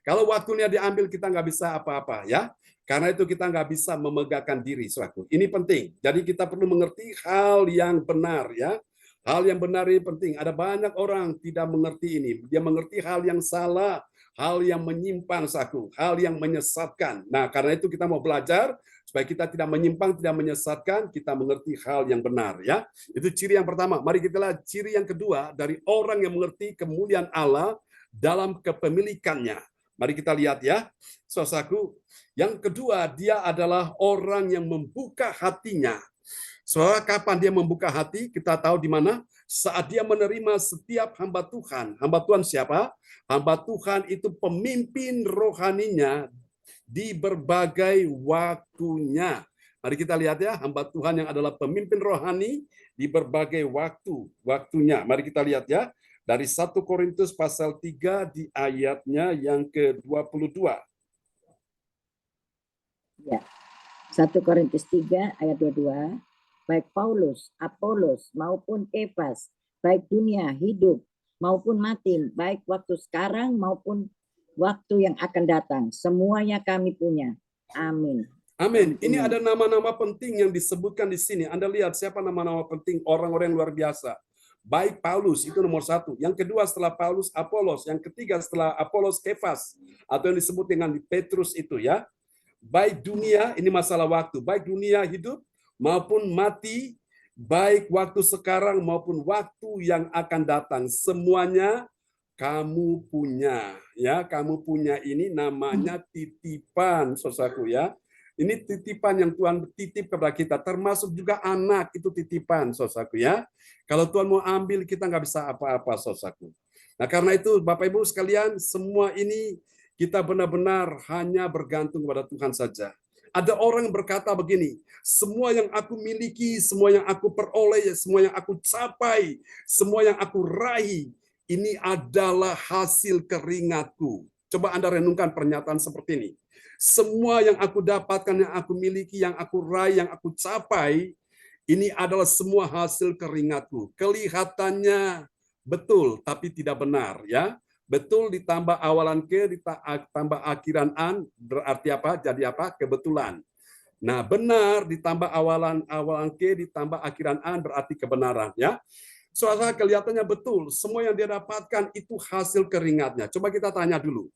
Kalau waktunya diambil, kita nggak bisa apa-apa ya. Karena itu kita nggak bisa memegahkan diri, saudaraku. Ini penting. Jadi kita perlu mengerti hal yang benar ya. Hal yang benar ini penting. Ada banyak orang tidak mengerti ini. Dia mengerti hal yang salah, hal yang menyimpang, saudaraku, hal yang menyesatkan. Nah, karena itu kita mau belajar supaya kita tidak menyimpang, tidak menyesatkan, kita mengerti hal yang benar ya. Itu ciri yang pertama. Mari kita lihat ciri yang kedua dari orang yang mengerti kemuliaan Allah dalam kepemilikannya. Mari kita lihat ya, saudaraku. Yang kedua, dia adalah orang yang membuka hatinya. Saudara, kapan dia membuka hati? Kita tahu di mana? Saat dia menerima setiap hamba Tuhan. Hamba Tuhan siapa? Hamba Tuhan itu pemimpin rohaninya di berbagai waktunya. Mari kita lihat ya, hamba Tuhan yang adalah pemimpin rohani di berbagai waktunya. Mari kita lihat ya, dari 1 Korintus pasal 3 di ayatnya yang ke-22. Ya. 1 Korintus 3 ayat 22. Baik Paulus, Apolos maupun Kefas, baik dunia hidup maupun mati, baik waktu sekarang maupun waktu yang akan datang, semuanya kami punya. Amin. Amin. Ini ada nama-nama penting yang disebutkan di sini. Anda lihat siapa nama-nama penting, orang-orang yang luar biasa. Baik Paulus, itu nomor 1. Yang kedua setelah Paulus, Apolos. Yang ketiga setelah Apolos, Kefas. Atau yang disebut dengan Petrus itu ya. Baik dunia, ini masalah waktu. Baik dunia hidup maupun mati. Baik waktu sekarang maupun waktu yang akan datang. Semuanya kamu punya. Ya, kamu punya ini namanya titipan, saudaraku ya. Ini titipan yang Tuhan titip kepada kita, termasuk juga anak itu titipan, saudaraku ya. Kalau Tuhan mau ambil, kita nggak bisa apa-apa, saudaraku. Nah, karena itu Bapak Ibu sekalian, semua ini kita benar-benar hanya bergantung kepada Tuhan saja. Ada orang yang berkata begini, semua yang aku miliki, semua yang aku peroleh, semua yang aku capai, semua yang aku raih, ini adalah hasil keringatku. Coba Anda renungkan pernyataan seperti ini. Semua yang aku dapatkan, yang aku miliki, yang aku raih, yang aku capai, ini adalah semua hasil keringatku. Kelihatannya betul, tapi tidak benar. Ya, betul ditambah awalan ke, ditambah akhiran an, berarti apa? Jadi apa? Kebetulan. Nah, benar ditambah awalan ke, ditambah akhiran an, berarti kebenaran. Ya, soalnya kelihatannya betul. Semua yang dia dapatkan itu hasil keringatnya. Coba kita tanya dulu.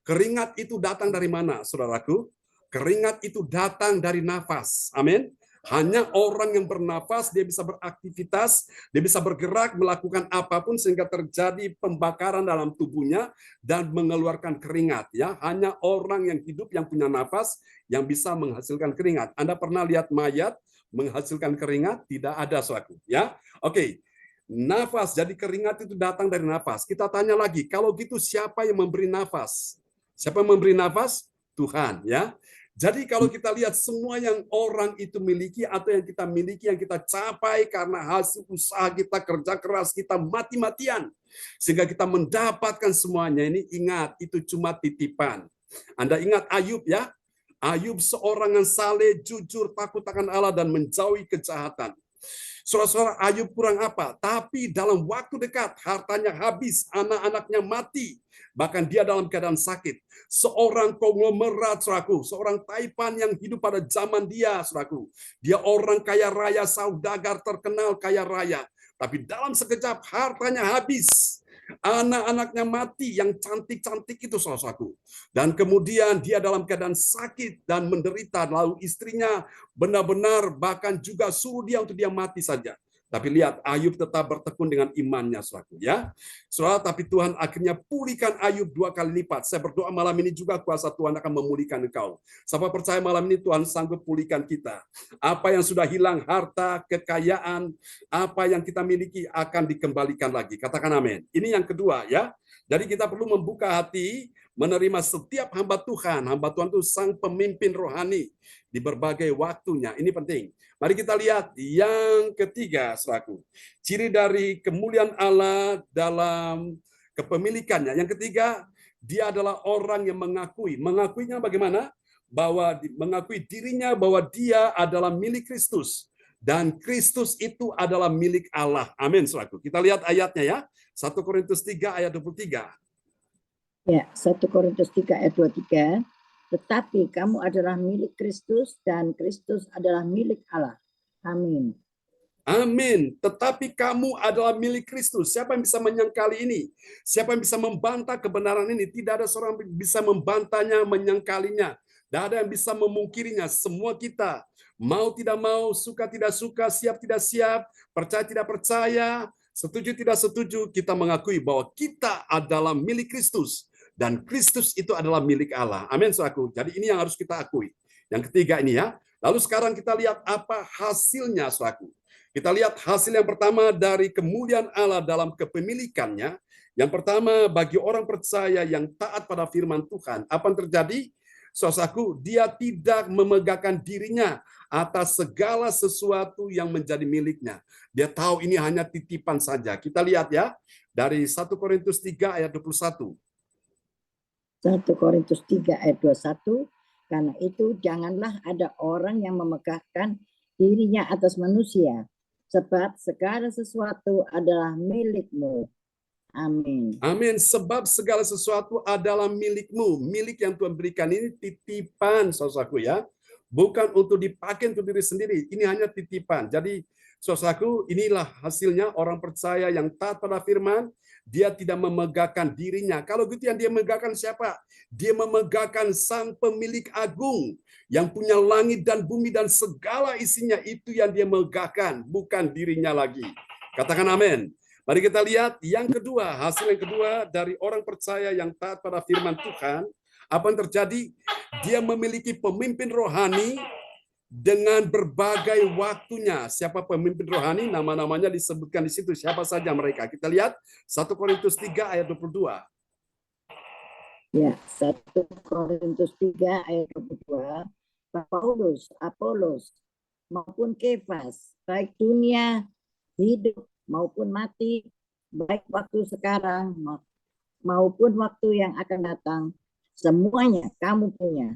Keringat itu datang dari mana, saudaraku? Keringat itu datang dari nafas. Amin. Hanya orang yang bernafas, dia bisa beraktivitas, dia bisa bergerak, melakukan apapun sehingga terjadi pembakaran dalam tubuhnya dan mengeluarkan keringat. Ya, hanya orang yang hidup yang punya nafas yang bisa menghasilkan keringat. Anda pernah lihat mayat menghasilkan keringat? Tidak ada, saudaraku. Ya, oke. Nafas, jadi keringat itu datang dari nafas. Kita tanya lagi, kalau gitu siapa yang memberi nafas? Siapa yang memberi nafas? Tuhan, ya. Jadi kalau kita lihat semua yang orang itu miliki atau yang kita miliki, yang kita capai karena hasil usaha kita, kerja keras kita, mati-matian. Sehingga kita mendapatkan semuanya, ini ingat, itu cuma titipan. Anda ingat Ayub ya? Ayub seorang yang saleh, jujur, takut akan Allah, dan menjauhi kejahatan. Saudara-saudara, Ayub kurang apa? Tapi dalam waktu dekat, hartanya habis, anak-anaknya mati. Bahkan dia dalam keadaan sakit. Seorang konglomerat, saudaraku. Seorang taipan yang hidup pada zaman dia, saudaraku. Dia orang kaya raya, saudagar terkenal kaya raya. Tapi dalam sekejap hartanya habis. Anak-anaknya mati yang cantik-cantik itu, saudaraku. Dan kemudian dia dalam keadaan sakit dan menderita, lalu istrinya benar-benar bahkan juga suruh dia untuk dia mati saja. Tapi lihat, Ayub tetap bertekun dengan imannya, saudaraku, ya. Saudara, tapi Tuhan akhirnya pulihkan Ayub 2 kali lipat. Saya berdoa malam ini juga kuasa Tuhan akan memulihkan engkau. Siapa percaya malam ini Tuhan sanggup pulihkan kita. Apa yang sudah hilang, harta, kekayaan, apa yang kita miliki akan dikembalikan lagi. Katakan amin. Ini yang kedua, ya. Jadi kita perlu membuka hati, menerima setiap hamba Tuhan. Hamba Tuhan itu sang pemimpin rohani di berbagai waktunya. Ini penting. Mari kita lihat yang ketiga, saudaraku. Ciri dari kemuliaan Allah dalam kepemilikannya. Yang ketiga, dia adalah orang yang mengakui. Mengakuinya bagaimana? Mengakui dirinya bahwa dia adalah milik Kristus. Dan Kristus itu adalah milik Allah. Amin, saudaraku. Kita lihat ayatnya ya. 1 Korintus 3 ayat 23. Ya, 1 Korintus 3 ayat 23. Tetapi kamu adalah milik Kristus dan Kristus adalah milik Allah. Amin. Amin. Tetapi kamu adalah milik Kristus. Siapa yang bisa menyangkali ini? Siapa yang bisa membantah kebenaran ini? Tidak ada seorang yang bisa membantahnya, menyangkalinya. Tidak ada yang bisa memungkirinya. Semua kita, mau tidak mau, suka tidak suka, siap tidak siap, percaya tidak percaya, setuju tidak setuju, kita mengakui bahwa kita adalah milik Kristus. Dan Kristus itu adalah milik Allah. Amin, saudaraku. Jadi ini yang harus kita akui. Yang ketiga ini ya. Lalu sekarang kita lihat apa hasilnya, saudaraku. Kita lihat hasil yang pertama dari kemuliaan Allah dalam kepemilikannya. Yang pertama, bagi orang percaya yang taat pada firman Tuhan, apa yang terjadi? Saudaraku, dia tidak memegahkan dirinya atas segala sesuatu yang menjadi miliknya. Dia tahu ini hanya titipan saja. Kita lihat ya, dari 1 Korintus 3 ayat 21. 1 Korintus 3 ayat 21, karena itu janganlah ada orang yang memegahkan dirinya atas manusia, sebab segala sesuatu adalah milikmu. Amin. Amin. Sebab segala sesuatu adalah milikmu. Milik yang Tuhan berikan ini titipan, saudaraku ya. Bukan untuk dipakai untuk diri sendiri. Ini hanya titipan. Jadi, saudaraku, inilah hasilnya orang percaya yang taat pada firman. Dia tidak memegahkan dirinya. Kalau gitu yang dia megahkan siapa? Dia memegahkan sang pemilik agung yang punya langit dan bumi dan segala isinya, itu yang dia megahkan, bukan dirinya lagi. Katakan amin. Mari kita lihat yang kedua, hasil yang kedua dari orang percaya yang taat pada firman Tuhan. Apa yang terjadi? Dia memiliki pemimpin rohani dengan berbagai waktunya. Siapa pemimpin rohani? Nama-namanya disebutkan di situ. Siapa saja mereka? Kita lihat 1 Korintus 3 ayat 22. Ya, 1 Korintus 3 ayat 22. Paulus, Apolos, maupun Kefas, baik dunia, hidup maupun mati, baik waktu sekarang maupun waktu yang akan datang, semuanya kamu punya.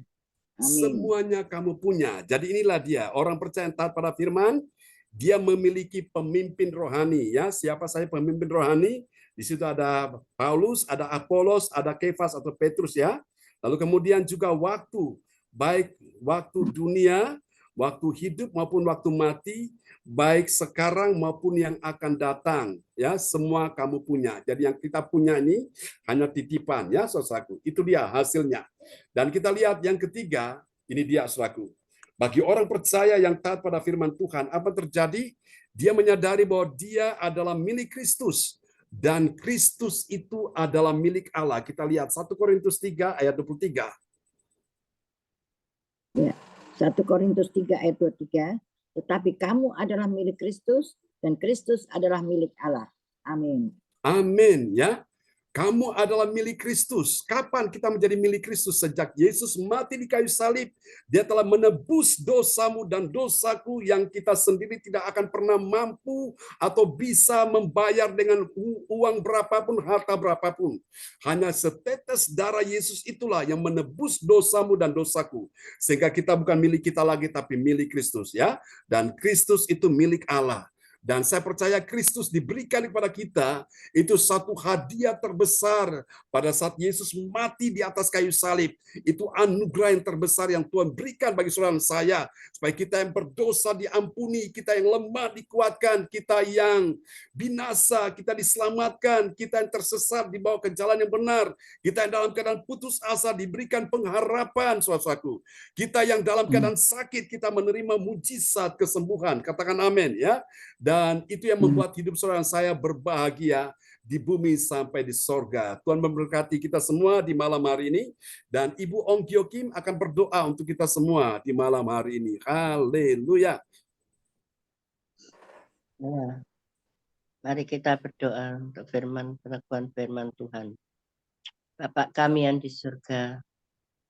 Amin. Semuanya kamu punya. Jadi inilah dia, orang percaya taat pada firman, dia memiliki pemimpin rohani ya. Siapa saja pemimpin rohani? Di situ ada Paulus, ada Apolos, ada Kefas atau Petrus ya. Lalu kemudian juga waktu, baik waktu dunia, waktu hidup maupun waktu mati, baik sekarang maupun yang akan datang ya, semua kamu punya. Jadi yang kita punya ini hanya titipan ya, saudaraku. Itu dia hasilnya. Dan kita lihat yang ketiga, ini dia saudaraku. Bagi orang percaya yang taat pada firman Tuhan, apa terjadi? Dia menyadari bahwa dia adalah milik Kristus dan Kristus itu adalah milik Allah. Kita lihat 1 Korintus 3 ayat 23. Ya, 1 Korintus 3 ayat 23. Tetapi kamu adalah milik Kristus dan Kristus adalah milik Allah. Amin. Amin ya. Kamu adalah milik Kristus. Kapan kita menjadi milik Kristus? Sejak Yesus mati di kayu salib, dia telah menebus dosamu dan dosaku yang kita sendiri tidak akan pernah mampu atau bisa membayar dengan uang berapapun, harta berapapun. Hanya setetes darah Yesus itulah yang menebus dosamu dan dosaku. Sehingga kita bukan milik kita lagi, tapi milik Kristus ya. Dan Kristus itu milik Allah. Dan saya percaya Kristus diberikan kepada kita itu satu hadiah terbesar pada saat Yesus mati di atas kayu salib. Itu anugerah yang terbesar yang Tuhan berikan bagi saudara dan saya, supaya kita yang berdosa diampuni, kita yang lemah dikuatkan, kita yang binasa kita diselamatkan, kita yang tersesat dibawa ke jalan yang benar, kita yang dalam keadaan putus asa diberikan pengharapan, saudaraku. Kita yang dalam keadaan sakit kita menerima mujizat kesembuhan. Katakan amin ya. Dan itu yang membuat hidup saudara saya berbahagia di bumi sampai di sorga. Tuhan memberkati kita semua di malam hari ini. Dan Ibu Ong Kyo Kim akan berdoa untuk kita semua di malam hari ini. Haleluya. Nah, mari kita berdoa untuk pengakuan firman Tuhan. Bapak kami yang di surga,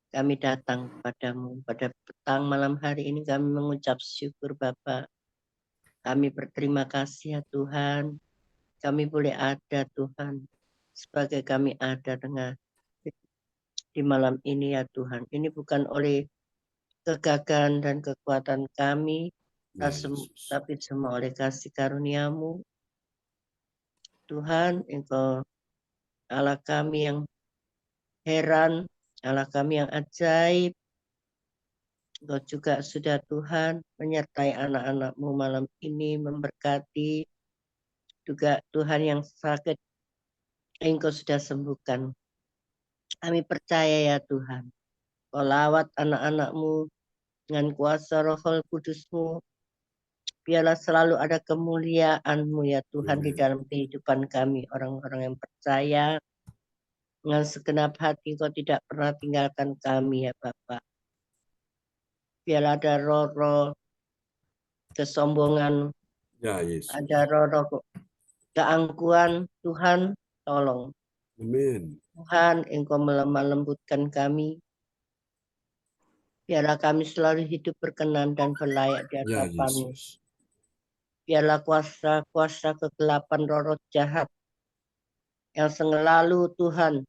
kami datang kepadamu pada petang malam hari ini, kami mengucap syukur Bapak. Kami berterima kasih ya Tuhan, kami boleh ada Tuhan, sebagai kami ada dengan di malam ini ya Tuhan. Ini bukan oleh kegagahan dan kekuatan kami, tapi semua oleh kasih karunia-Mu. Tuhan, Engkau Allah kami yang heran, Allah kami yang ajaib. Engkau juga sudah Tuhan menyertai anak-anak-Mu malam ini, memberkati. Juga Tuhan yang sakit, Engkau sudah sembuhkan. Kami percaya ya Tuhan, Kau lawat anak-anak-Mu dengan kuasa Roh Kudus-Mu. Biarlah selalu ada kemuliaan-Mu ya Tuhan di dalam kehidupan kami, orang-orang yang percaya. Dengan segenap hati Kau tidak pernah tinggalkan kami ya Bapak. Biarlah ada roh-roh kesombongan, Ya Yesus. ada roh-roh keangkuhan, Tuhan tolong. Amin. Tuhan, Engkau melemah lembutkan kami. Biarlah kami selalu hidup berkenan dan berlayak di Ya hadapan-Mu. Yesus. Biarlah kuasa-kuasa kegelapan roh-roh jahat yang selalu Tuhan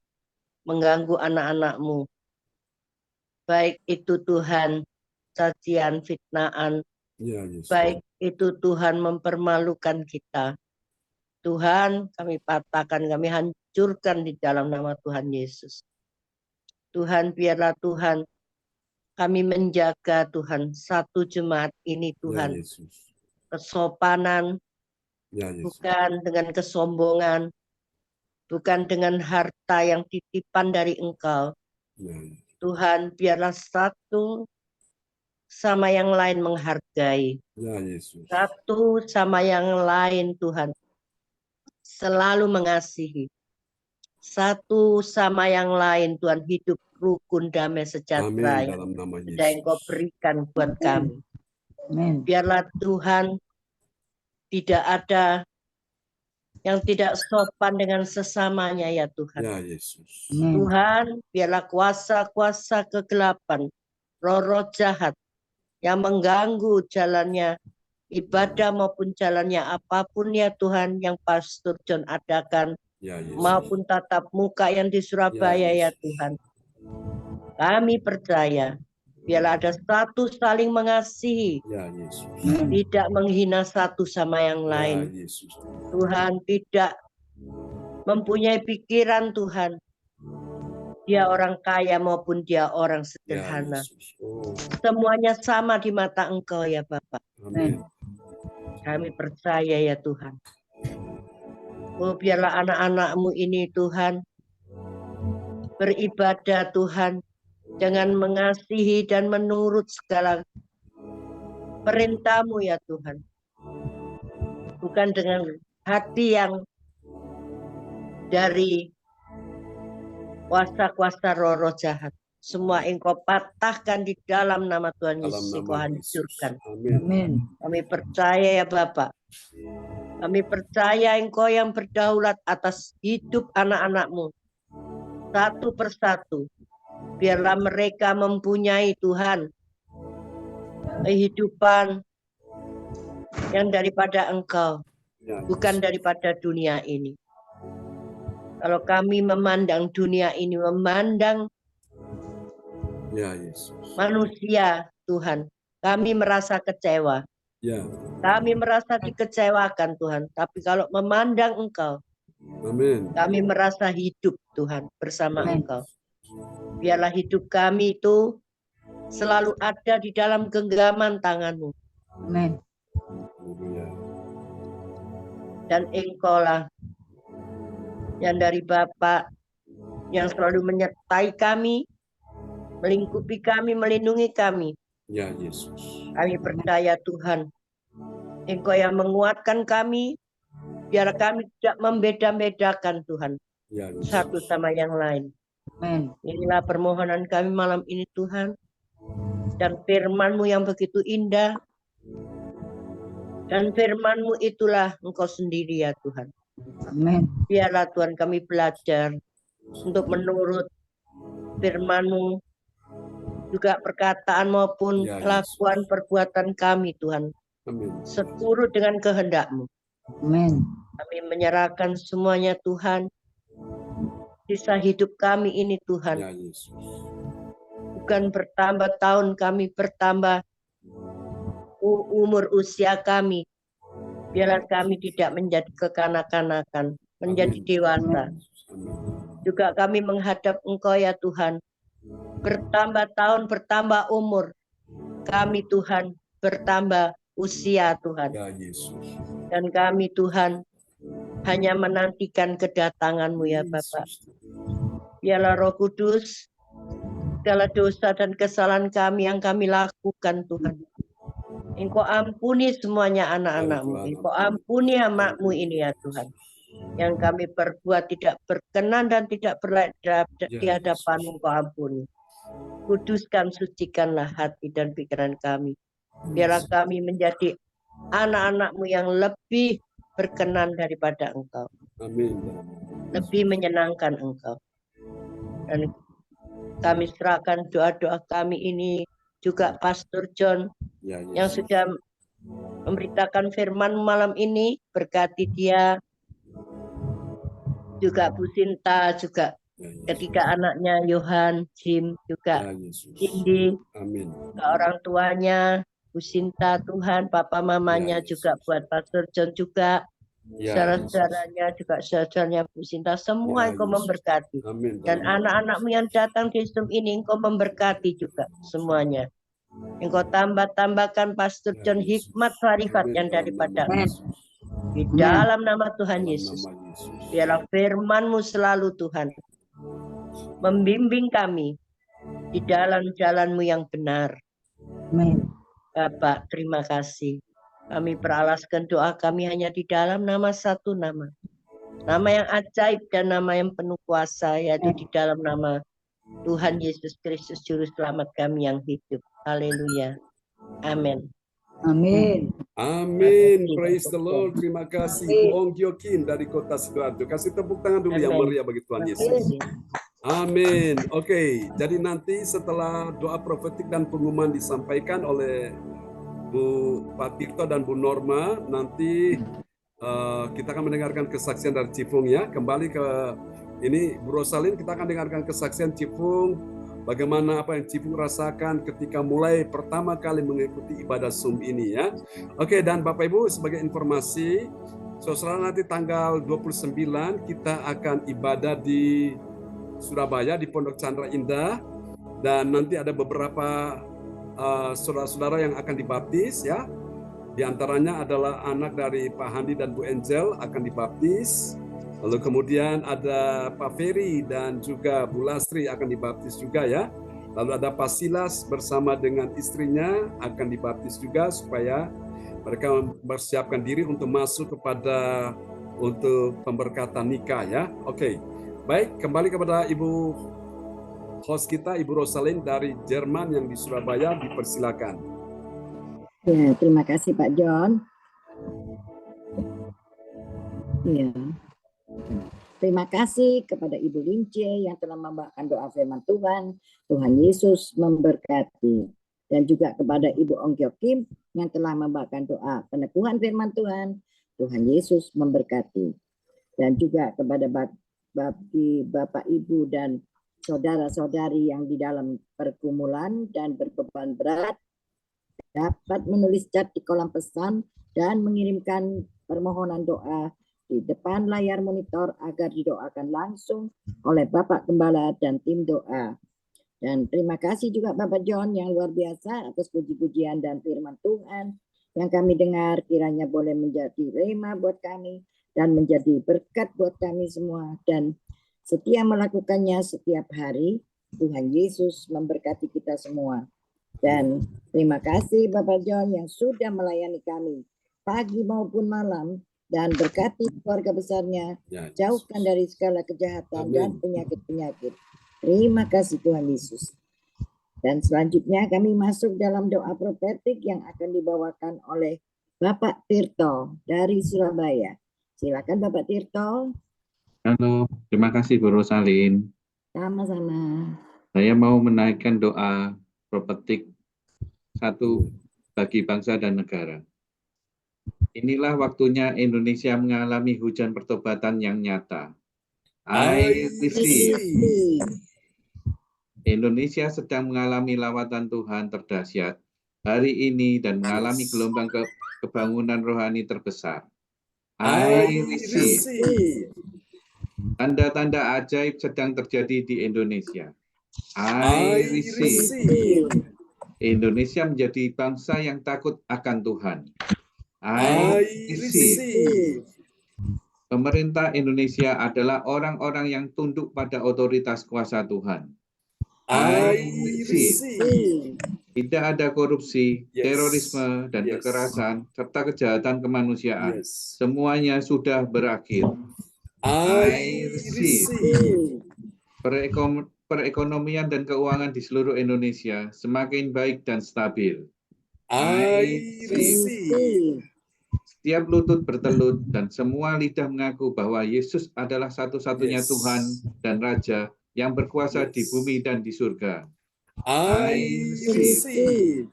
mengganggu anak-anak-Mu. Baik itu Tuhan cacian, fitnaan, Ya Yesus. baik itu Tuhan mempermalukan kita. Tuhan, kami patahkan, kami hancurkan di dalam nama Tuhan Yesus. Tuhan, biarlah Tuhan kami menjaga Tuhan satu jemaat ini Tuhan. Ya Yesus. Kesopanan, Ya Yesus. bukan dengan kesombongan, bukan dengan harta yang titipan dari Engkau. Ya Yesus. Tuhan, biarlah satu sama yang lain menghargai. Ya Yesus. Satu sama yang lain Tuhan selalu mengasihi. Satu sama yang lain Tuhan hidup rukun damai sejahtera Amin dalam nama yang sudah Engkau Yesus. berikan buat kami. Biarlah Tuhan tidak ada yang tidak sopan dengan sesamanya ya Tuhan. Ya Yesus. Tuhan, biarlah kuasa-kuasa kegelapan, roh-roh jahat yang mengganggu jalannya ibadah maupun jalannya apapun ya Tuhan yang Pastor John adakan, Ya Yesus. maupun tatap muka yang di Surabaya ya Tuhan. Kami percaya biarlah ada satu saling mengasihi, Ya Yesus. tidak menghina satu sama yang Ya lain. Yesus. Tuhan tidak mempunyai pikiran Tuhan, dia orang kaya maupun dia orang Ya sederhana. Yesus. Oh, Semuanya sama di mata Engkau ya Bapak. amin. Kami percaya ya Tuhan. Oh, biarlah anak-anak-Mu ini Tuhan beribadah Tuhan dengan mengasihi dan menurut segala perintah-Mu ya Tuhan. Bukan dengan hati yang dari kuasa-kuasa roh-roh jahat. Semua Engkau patahkan di dalam nama Tuhan Dalam Yesus. nama Engkau Yesus. hancurkan. Amin. Kami percaya ya Bapak. Kami percaya Engkau yang berdaulat atas hidup anak-anak-Mu. Satu persatu. Biarlah mereka mempunyai Tuhan kehidupan yang daripada Engkau. Ya, Bukan daripada dunia ini. Kalau kami memandang dunia ini, memandang Ya Yesus. manusia Tuhan, kami merasa kecewa. Ya. Kami merasa dikecewakan Tuhan, tapi kalau memandang Engkau, Amin. kami merasa hidup Tuhan bersama Amin. Engkau. Biarlah hidup kami itu selalu ada di dalam genggaman tangan-Mu. Amin. Haleluya. Dan Engkau lah yang dari Bapa yang selalu menyertai kami, melingkupi kami, melindungi kami. Ya Yesus. Kami percaya Tuhan, Engkau yang menguatkan kami, biar kami tidak membeda-bedakan Tuhan Ya Yesus. satu sama yang lain. Amin. Inilah permohonan kami malam ini Tuhan. Dan firman-Mu yang begitu indah. Dan firman-Mu itulah Engkau sendiri ya Tuhan. Amin. Biarlah Tuhan kami belajar untuk menurut firman-Mu. Juga perkataan maupun Ya, Yesus. kelakuan perbuatan kami Tuhan. Amin. Seturut dengan kehendak-Mu. Amin. Kami menyerahkan semuanya Tuhan. Sisa hidup kami ini Tuhan. Ya Yesus. Bukan bertambah tahun kami, bertambah umur usia kami. Biarlah kami tidak menjadi kekanak-kanakan, menjadi Amin. dewasa. Amin. Juga kami menghadap Engkau ya Tuhan. Bertambah tahun, bertambah umur. Kami Tuhan bertambah usia Tuhan. Ya Yesus. Dan kami Tuhan hanya menantikan kedatangan-Mu ya Bapa. Biarlah Roh Kudus, segala dosa dan kesalahan kami yang kami lakukan Tuhan. Engkau ampuni semuanya anak-anak-Mu. Engkau ampuni hamba-Mu ini ya Tuhan. Yang kami perbuat tidak berkenan dan tidak berlayak di hadapan-Mu, Engkau ampuni. Kuduskan, sucikanlah hati dan pikiran kami. Biarlah kami menjadi anak-anak-Mu yang lebih berkenan daripada Engkau. Amin. Lebih menyenangkan Engkau. Dan kami serahkan doa-doa kami ini juga Pastor John Ya yang Yesus. sudah memberitakan firman malam ini. Berkati dia, juga Bu Sinta, juga Ya Yesus. ketiga anaknya Yohan, Jim, juga Ya Yesus. Cindy, Amin. orang tuanya Bu Sinta Tuhan, papa mamanya Ya, juga Yesus. buat Pastor John juga, Ya saudara-saudaranya juga saudaranya Bu Sinta, semua Ya, Engkau Yesus. memberkati. Amin. Dan anak-anak-Mu yang datang di Zoom ini Engkau memberkati juga semuanya. Engkau tambahkan Pastor Ya, John Yesus. hikmat marifat Amin. yang Dalam daripada nama Engkau. Yesus. Di dalam nama Tuhan Dalam Yesus. nama Yesus. Biarlah firman-Mu selalu Tuhan membimbing kami di dalam jalan-Mu yang benar. Amin. Bapak, terima kasih. Kami peralaskan doa kami hanya di dalam nama satu nama. Nama yang ajaib dan nama yang penuh kuasa, yaitu di dalam nama Tuhan Yesus Kristus, Juru Selamat kami yang hidup. Haleluya. Amin. Amin. Amin. Praise the Lord. Terima kasih Bu Ong Gyokin dari Kota Sidoarjo. Kasih tepuk tangan dulu yang Amin. meriah bagi Tuhan Yesus. Amin. Oke, jadi nanti setelah doa profetik dan pengumuman disampaikan oleh Pak Tirto dan Bu Norma, nanti kita akan mendengarkan kesaksian dari Cipung ya. Kembali ke ini Bu Rosalin, kita akan dengarkan kesaksian Cipung, bagaimana apa yang Cipung rasakan ketika mulai pertama kali mengikuti ibadah Zoom ini ya. Oke, dan Bapak Ibu sebagai informasi, saudara nanti tanggal 29 kita akan ibadah di Surabaya di Pondok Chandra Indah, dan nanti ada beberapa saudara-saudara yang akan dibaptis ya. Di antaranya adalah anak dari Pak Handi dan Bu Angel akan dibaptis. Lalu kemudian ada Pak Ferry dan juga Bu Lastri akan dibaptis juga ya. Lalu ada Pak Silas bersama dengan istrinya akan dibaptis juga supaya mereka mempersiapkan diri untuk masuk kepada untuk pemberkatan nikah ya. Oke. Baik, kembali kepada Ibu host kita, Ibu Rosalin dari Jerman yang di Surabaya, dipersilakan. Ya, terima kasih Pak John. Ya. Terima kasih kepada Ibu Lince yang telah membawakan doa firman Tuhan. Tuhan Yesus memberkati. Dan juga kepada Ibu Ong Kyo Kim yang telah membawakan doa peneguhan firman Tuhan. Tuhan Yesus memberkati. Dan juga kepada Bapak, Ibu, dan saudara-saudari yang di dalam pergumulan dan berbeban berat, dapat menulis chat di kolom pesan dan mengirimkan permohonan doa di depan layar monitor agar didoakan langsung oleh Bapak Gembala dan tim doa. Dan terima kasih juga Bapak John yang luar biasa atas puji-pujian dan firman Tuhan yang kami dengar, kiranya boleh menjadi rema buat kami dan menjadi berkat buat kami semua, dan setia melakukannya setiap hari. Tuhan Yesus memberkati kita semua. Dan terima kasih Bapak John yang sudah melayani kami pagi maupun malam, dan berkati keluarga besarnya, Ya, jauhkan dari segala kejahatan Amin. dan penyakit-penyakit. Terima kasih Tuhan Yesus. Dan selanjutnya kami masuk dalam doa profetik yang akan dibawakan oleh Bapak Tirto dari Surabaya. Silakan Bapak Tirto. Halo, terima kasih Bu Rosalin. Sama-sama. Saya mau menaikkan doa profetik satu bagi bangsa dan negara. Inilah waktunya Indonesia mengalami hujan pertobatan yang nyata. I receive. Indonesia sedang mengalami lawatan Tuhan terdahsyat hari ini dan mengalami gelombang kebangunan rohani terbesar. I receive. Tanda-tanda ajaib sedang terjadi di Indonesia. I receive. Indonesia menjadi bangsa yang takut akan Tuhan. I receive. Pemerintah Indonesia adalah orang-orang yang tunduk pada otoritas kuasa Tuhan. I receive. Tidak ada korupsi, terorisme, dan kekerasan, serta kejahatan kemanusiaan. Semuanya sudah berakhir. I receive. Perekonomian dan keuangan di seluruh Indonesia semakin baik dan stabil. I receive. Setiap lutut bertelut dan semua lidah mengaku bahwa Yesus adalah satu-satunya Tuhan dan Raja yang berkuasa di bumi dan di surga. I receive.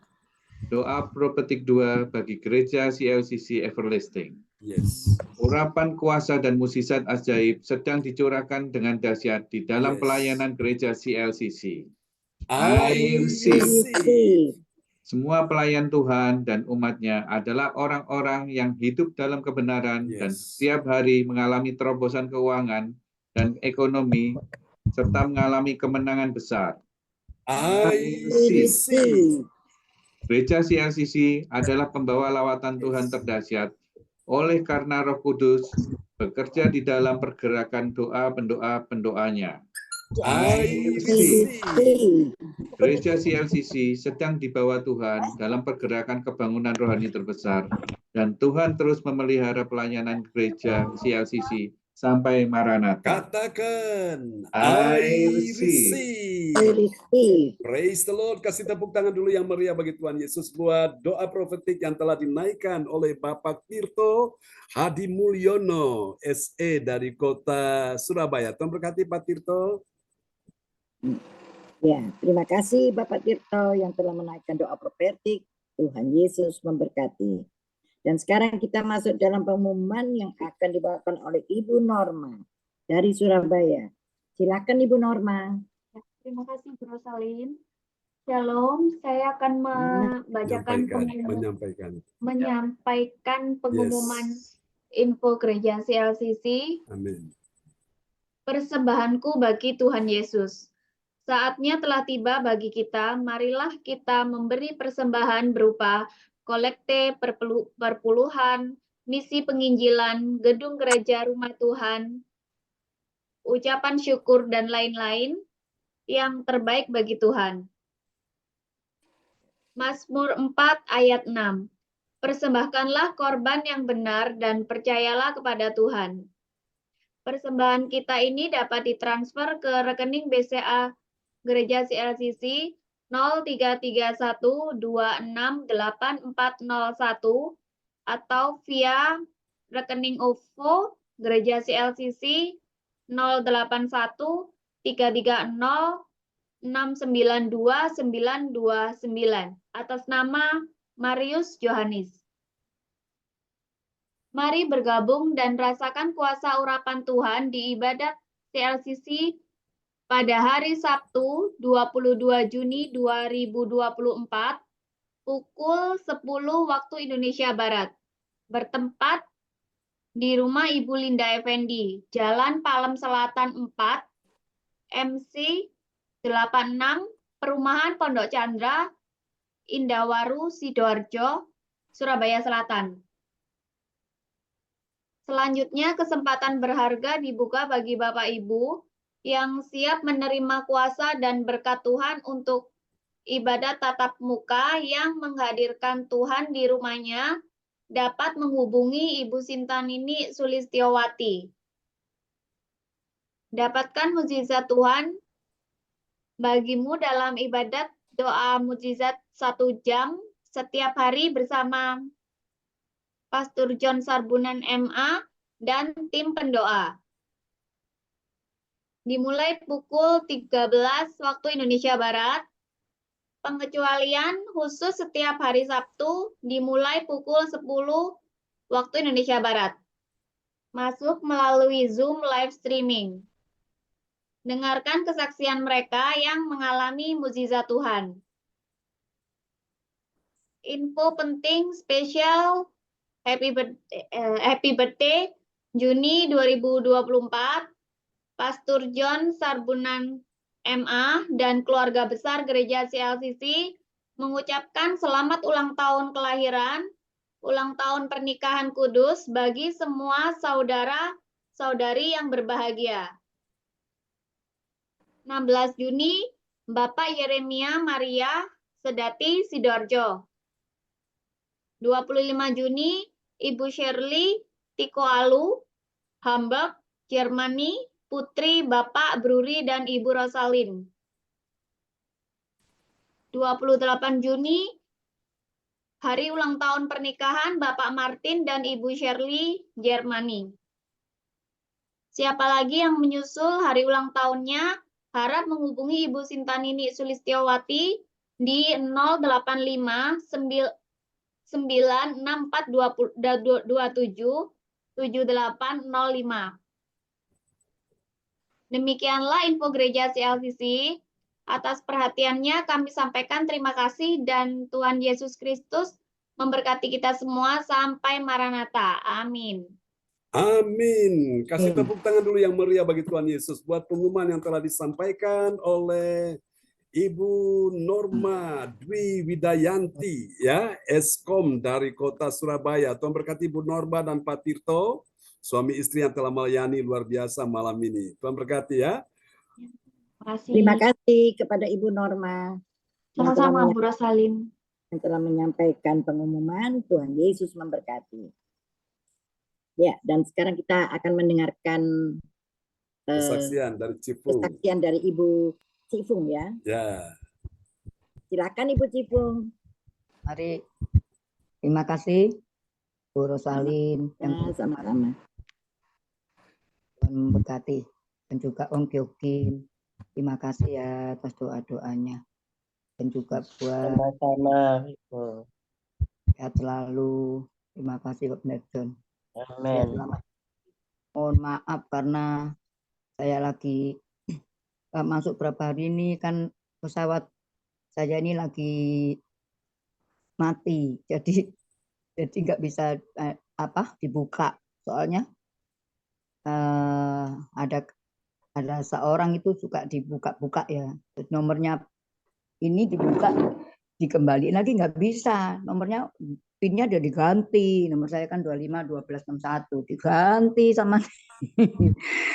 Doa profetik 2 bagi gereja CLCC Everlasting. Urapan kuasa dan mukjizat ajaib sedang dicurahkan dengan dahsyat di dalam pelayanan gereja CLCC. I receive. Semua pelayan Tuhan dan umatnya adalah orang-orang yang hidup dalam kebenaran dan setiap hari mengalami terobosan keuangan dan ekonomi serta mengalami kemenangan besar. I receive. Gereja CLCC adalah pembawa lawatan Tuhan terdahsyat oleh karena Roh Kudus bekerja di dalam pergerakan doa pendoa-pendoanya. I receive. Gereja CLCC sedang dibawa Tuhan dalam pergerakan kebangunan rohani terbesar, dan Tuhan terus memelihara pelayanan gereja CLCC sampai Maranatha. Katakan, I receive. Praise the Lord. Kasih tepuk tangan dulu yang meriah bagi Tuhan Yesus buat doa profetik yang telah dinaikkan oleh Bapak Tirto Hadi Mulyono, SE dari kota Surabaya. Tuhan berkati Pak Tirto. Ya, terima kasih Bapak Tirto yang telah menaikkan doa profetik. Tuhan Yesus memberkati. Dan sekarang kita masuk dalam pengumuman yang akan dibawakan oleh Ibu Norma dari Surabaya. Silakan Ibu Norma. Ya, terima kasih Bu Rosalin. Shalom, saya akan membacakan menyampaikan pengumuman info gereja CLCC. Amin. Persembahanku bagi Tuhan Yesus. Saatnya telah tiba bagi kita, marilah kita memberi persembahan berupa kolekte perpuluhan, misi penginjilan, gedung gereja rumah Tuhan, ucapan syukur, dan lain-lain yang terbaik bagi Tuhan. Mazmur 4 ayat 6. Persembahkanlah korban yang benar dan percayalah kepada Tuhan. Persembahan kita ini dapat ditransfer ke rekening BCA Gereja CLCC 0331268401 atau via rekening OVO Gereja CLCC 081330692929 atas nama Marius Johannes. Mari bergabung dan rasakan kuasa urapan Tuhan di ibadat CLCC pada hari Sabtu 22 Juni 2024 pukul 10 waktu Indonesia Barat. Bertempat di rumah Ibu Linda Effendi, Jalan Palem Selatan 4, MC 86, Perumahan Pondok Chandra, Indawaru, Sidoarjo, Surabaya Selatan. Selanjutnya, kesempatan berharga dibuka bagi Bapak Ibu yang siap menerima kuasa dan berkat Tuhan untuk ibadat tatap muka yang menghadirkan Tuhan di rumahnya, dapat menghubungi Ibu Sintanini Sulistiowati. Dapatkan mukjizat Tuhan bagimu dalam ibadat doa mukjizat 1 jam setiap hari bersama Pastor John Sarbunan MA dan tim pendoa. Dimulai pukul 13 waktu Indonesia Barat. Pengecualian khusus setiap hari Sabtu dimulai pukul 10 waktu Indonesia Barat. Masuk melalui Zoom live streaming. Dengarkan kesaksian mereka yang mengalami mukjizat Tuhan. Info penting spesial Happy Birthday Juni 2024, Pastor John Sarbunan MA dan keluarga besar Gereja CLCC mengucapkan selamat ulang tahun kelahiran, ulang tahun pernikahan kudus bagi semua saudara-saudari yang berbahagia. 16 Juni, Bapak Yeremia Maria Sedati Sidoarjo. 25 Juni, Ibu Shirley Tikoalu, Hamburg, Jermani, putri Bapak Bruri dan Ibu Rosalin. 28 Juni, hari ulang tahun pernikahan Bapak Martin dan Ibu Shirley, Jermani. Siapa lagi yang menyusul hari ulang tahunnya, harap menghubungi Ibu Sintanini Sulistiowati di 085 96427 7805. Demikianlah info Gereja CLCC. Atas perhatiannya kami sampaikan terima kasih dan Tuhan Yesus Kristus memberkati kita semua sampai Maranatha. Amin. Amin. Kasih tepuk tangan dulu yang meriah bagi Tuhan Yesus buat pengumuman yang telah disampaikan oleh Ibu Norma Dwi Widayanti, ya, Eskom dari Kota Surabaya. Tuhan berkati Ibu Norma dan Pak Tirto, suami istri yang telah melayani luar biasa malam ini. Tuhan berkati ya. Terima kasih kepada Ibu Norma. Sama-sama Bu Rosalin. Yang telah menyampaikan pengumuman. Tuhan Yesus memberkati. Ya, dan sekarang kita akan mendengarkan kesaksian dari Cipung. Kesaksian dari Ibu Cifung ya. Ya. Silakan Ibu Cifung. Mari. Terima kasih Bu Rosalin yang sama-sama. Tuhan memberkati dan juga Om Gyokin. Terima kasih ya atas doa-doanya dan juga buat Sama-sama. sehat selalu. Terima kasih Pak John. Amin. Mohon maaf karena saya lagi masuk berapa hari ini kan pesawat saya ini lagi mati, jadi nggak bisa dibuka, soalnya ada seorang itu suka dibuka-buka ya, nomornya ini dibuka dikembaliin lagi nggak bisa, nomornya pinnya udah diganti, nomor saya kan 251261 diganti sama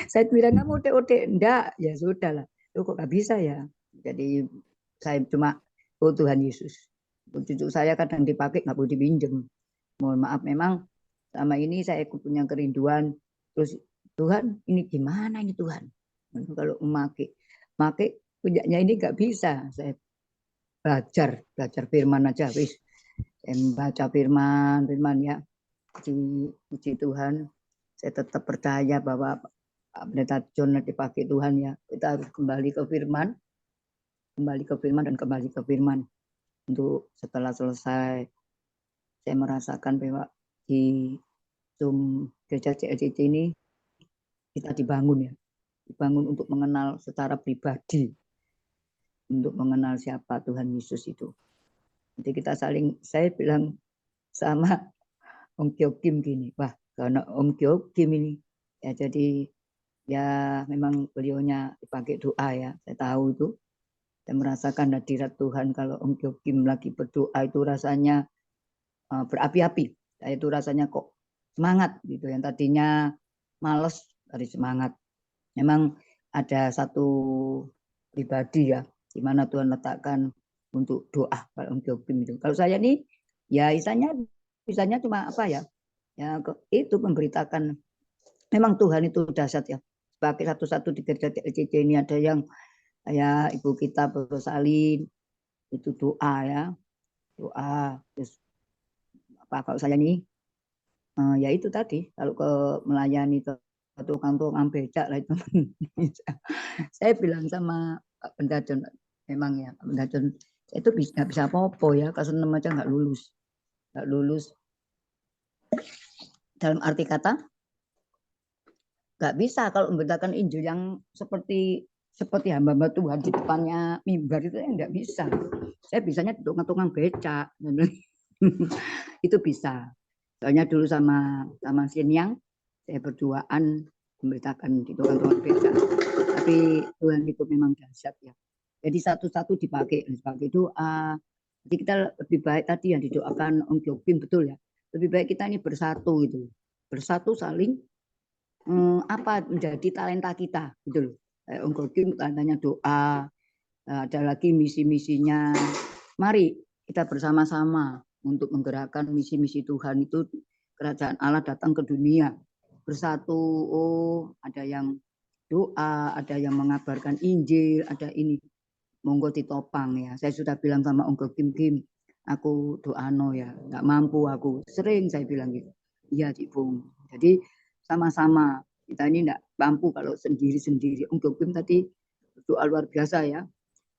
saya bilang kamu OTE enggak, ya sudah lah, kok nggak bisa ya. Jadi saya cuma Tuhan Yesus, cucu saya kadang dipakai nggak boleh dipinjem. Mohon maaf, memang selama ini saya punya kerinduan, terus Tuhan ini gimana ini Tuhan, kalau memakai punyanya ini nggak bisa. Saya belajar firman aja wis. Saya membaca firman ya, puji Tuhan. Saya tetap percaya bahwa Pendeta John dipakai Tuhan ya. Kita harus kembali ke firman dan kembali ke firman. Untuk setelah selesai, saya merasakan bahwa di Zoom Gereja CLCC ini kita dibangun ya, dibangun untuk mengenal secara pribadi, untuk mengenal siapa Tuhan Yesus itu. Jadi kita saling, saya bilang sama Om Kyo Kim gini, wah karena Om Kyo Kim ini ya jadi ya memang beliaunya dipakai doa ya, saya tahu itu. Saya merasakan hadirat Tuhan kalau Om Kyo Kim lagi berdoa itu rasanya berapi-api. Saya itu rasanya kok semangat gitu, yang tadinya males dari semangat. Memang ada satu pribadi ya, di mana Tuhan letakkan untuk doa kalau Om Kyo Kim itu. Kalau saya nih ya isanya cuma apa ya, ya itu memberitakan memang Tuhan itu dahsyat ya. Sebagai satu-satu di gereja LCC ini ada yang ya ibu kita Rosalin itu doa ya, doa. Terus apa kalau saya nih ya itu tadi kalau ke melayani ke tukang-tukang becak lah itu. Saya bilang sama Pak Pendajon, memang ya Pak Pendajon saya itu nggak bisa apa-apa ya, kesenam aja nggak lulus dalam arti kata nggak bisa kalau memberitakan Injil yang seperti hamba-hamba Tuhan di depannya mimbar itu nggak bisa. Saya bisanya tukang becak. Itu bisa. Soalnya dulu sama Sinyang saya berduaan memberitakan di tukang becak. Tapi Tuhan itu memang dahsyat ya. Jadi satu-satu dipakai doa. Jadi kita lebih baik tadi yang didoakan Om Kyo Kim betul ya. Lebih baik kita ini bersatu gitu. Bersatu saling menjadi talenta kita gitu loh. Om Kyo Kim talentanya doa. Ada lagi misi-misinya. Mari kita bersama-sama untuk menggerakkan misi-misi Tuhan itu, kerajaan Allah datang ke dunia. Bersatu, ada yang doa, ada yang mengabarkan Injil, ada ini. Monggo ditopang ya. Saya sudah bilang sama Om Kyo Kim, aku doano ya, nggak mampu aku. Sering saya bilang gitu. Iya Cik Bung. Jadi sama-sama. Kita ini nggak mampu kalau sendiri-sendiri. Om Kyo Kim tadi doa luar biasa ya.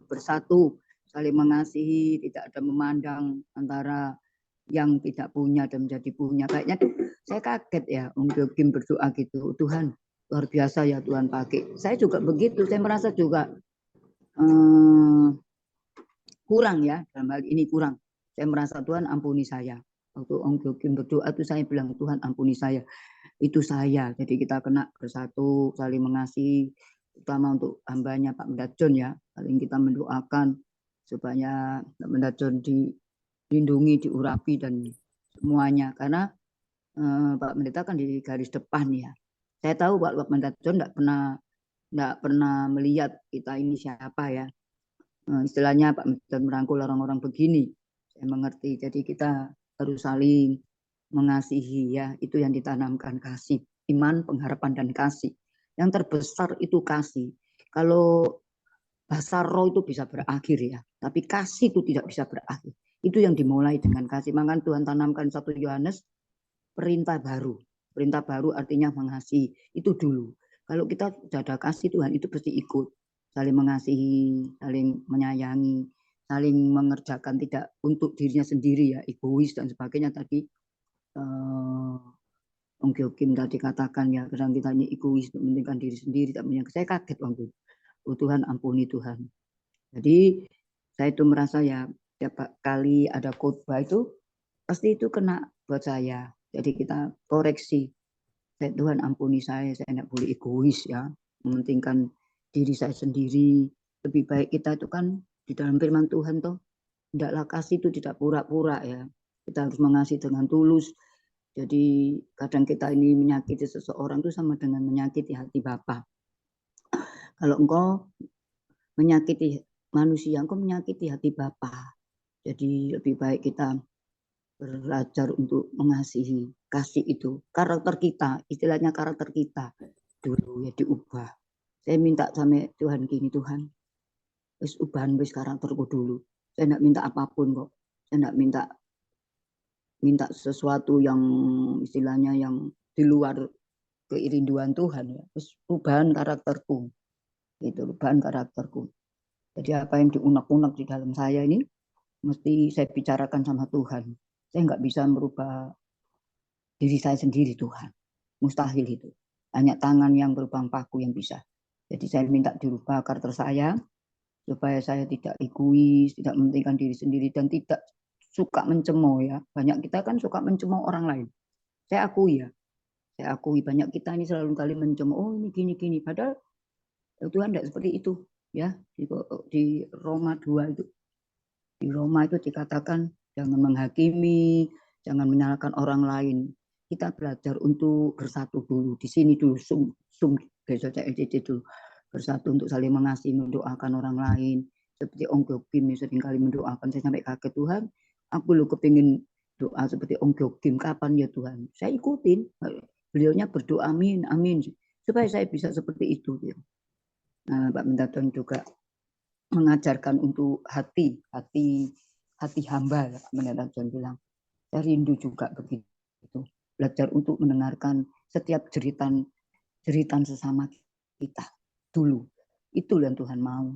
Bersatu, saling mengasihi, tidak ada memandang antara yang tidak punya dan menjadi punya. Kayaknya tuh saya kaget ya Om Kyo Kim berdoa gitu. Tuhan luar biasa ya Tuhan pakai. Saya juga begitu. Saya merasa juga kurang ya, dalam hal ini kurang. Saya merasa Tuhan ampuni saya. Waktu Om Kyo Kim berdoa itu saya bilang Tuhan ampuni saya. Itu saya. Jadi kita kena bersatu, saling mengasihi, terutama untuk hambanya Pak Mendajon ya. Saling kita mendoakan supaya Pak Mendajon dilindungi, diurapi dan semuanya. Karena Pak Pendeta kan di garis depan ya. Saya tahu Pak Mendajon nggak pernah melihat kita ini siapa ya. Istilahnya Pak Mendajon merangkul orang-orang begini. Saya mengerti. Jadi kita harus saling mengasihi ya. Itu yang ditanamkan kasih. Iman, pengharapan, dan kasih. Yang terbesar itu kasih. Kalau bahasa roh itu bisa berakhir ya. Tapi kasih itu tidak bisa berakhir. Itu yang dimulai dengan kasih. Maka Tuhan tanamkan 1 Yohanes perintah baru. Perintah baru artinya mengasihi. Itu dulu. Kalau kita sudah ada kasih Tuhan itu pasti ikut. Saling mengasihi, saling menyayangi, saling mengerjakan tidak untuk dirinya sendiri ya, egois dan sebagainya tadi. Om Kyo Kim tadi katakan ya, kadang kita ini egois, mementingkan diri sendiri, tak punya. Saya kaget waktu itu. Tuhan ampuni Tuhan. Jadi saya itu merasa ya, setiap kali ada khotbah itu pasti itu kena buat saya. Jadi kita koreksi. Tuhan ampuni saya tidak boleh egois ya, mementingkan diri saya sendiri. Lebih baik kita itu kan di dalam firman Tuhan toh, tidaklah kasih itu tidak pura-pura ya. Kita harus mengasihi dengan tulus. Jadi kadang kita ini menyakiti seseorang itu sama dengan menyakiti hati Bapa. Kalau engkau menyakiti manusia, engkau menyakiti hati Bapa. Jadi lebih baik kita belajar untuk mengasihi. Kasih itu karakter kita, istilahnya karakter kita dulu ya diubah. Saya minta sama Tuhan gini, Tuhan wis ubahan wis karakterku dulu. Saya tidak minta apapun kok. Saya tidak minta sesuatu yang istilahnya yang di luar keirinduan Tuhan ya. Wis ubahan karakterku. Itu ubahan karakterku. Jadi apa yang diunek-unek di dalam saya ini mesti saya bicarakan sama Tuhan. Saya nggak bisa merubah diri saya sendiri Tuhan. Mustahil itu. Hanya tangan yang berlubang paku yang bisa. Jadi saya minta dirubah karakter saya supaya saya tidak egois, tidak mementingkan diri sendiri dan tidak suka mencemooh ya. Banyak kita kan suka mencemooh orang lain. Saya akui ya. Saya akui banyak kita ini selalu kali mencemooh, oh ini gini-gini. Padahal Tuhan tidak seperti itu. Ya, di Roma 2 itu. Di Roma itu dikatakan jangan menghakimi, jangan menyalahkan orang lain. Kita belajar untuk bersatu dulu. Di sini dulu, besok CLCC dulu. Bersatu untuk saling mengasihi, mendoakan orang lain. Seperti Om Gyokim seringkali mendoakan. Saya sampai kaget, Tuhan, aku lo kepingin doa seperti Om Gyokim. Kapan ya Tuhan? Saya ikutin. Beliaunya berdoa, amin, amin. Supaya saya bisa seperti itu. Nah, Pak Mentaton juga mengajarkan untuk hati hamba. Pak Mentaton bilang, saya rindu juga begitu. Belajar untuk mendengarkan setiap jeritan sesama kita dulu. Itu yang Tuhan mau.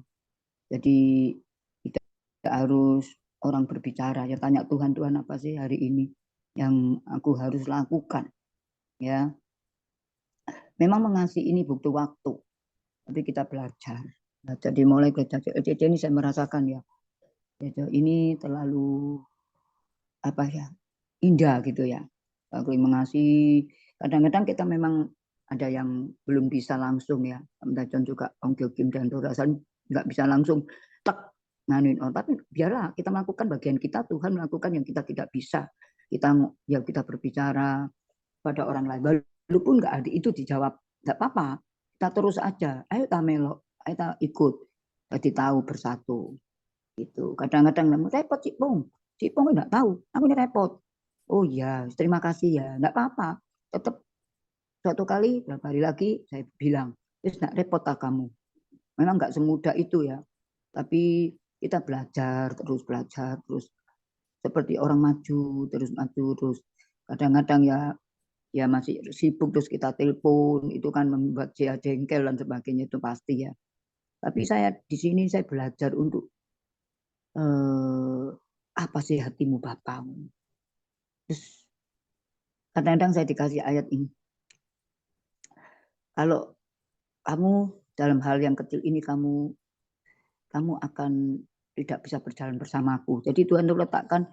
Jadi tidak harus orang berbicara. Ya tanya Tuhan, Tuhan apa sih hari ini yang aku harus lakukan? Ya, memang mengasihi ini butuh waktu. Tapi kita belajar. Jadi mulai gereja CLCC ini saya merasakan ya. Ini terlalu indah gitu ya. Kalau mengasihi, kadang-kadang kita memang ada yang belum bisa langsung ya. Mentajon juga Om Gyokim dan Rorasan nggak bisa langsung tek nganuin orang. Tapi biarlah kita melakukan bagian kita, Tuhan melakukan yang kita tidak bisa. Kita berbicara pada orang lain. Walaupun nggak ada itu dijawab, nggak apa-apa. Kita terus aja. Ayo kita melok, ayo kita ikut. Jadi tahu bersatu. Gitu. Kadang-kadang repot Cipong nggak tahu. Aku ini repot. Oh iya, terima kasih ya. Nggak apa-apa. Tetap suatu kali, berapa hari lagi saya bilang, terus nggak repot tak kamu. Memang nggak semudah itu ya. Tapi kita belajar terus. Seperti orang maju terus. Kadang-kadang ya masih sibuk terus kita telepon, itu kan membuat dia jengkel dan sebagainya itu pasti ya. Tapi saya di sini saya belajar untuk apa sih hatimu Bapamu. Terus kadang-kadang saya dikasih ayat ini. Kalau kamu dalam hal yang kecil ini kamu akan tidak bisa berjalan bersamaku. Jadi Tuhan letakkan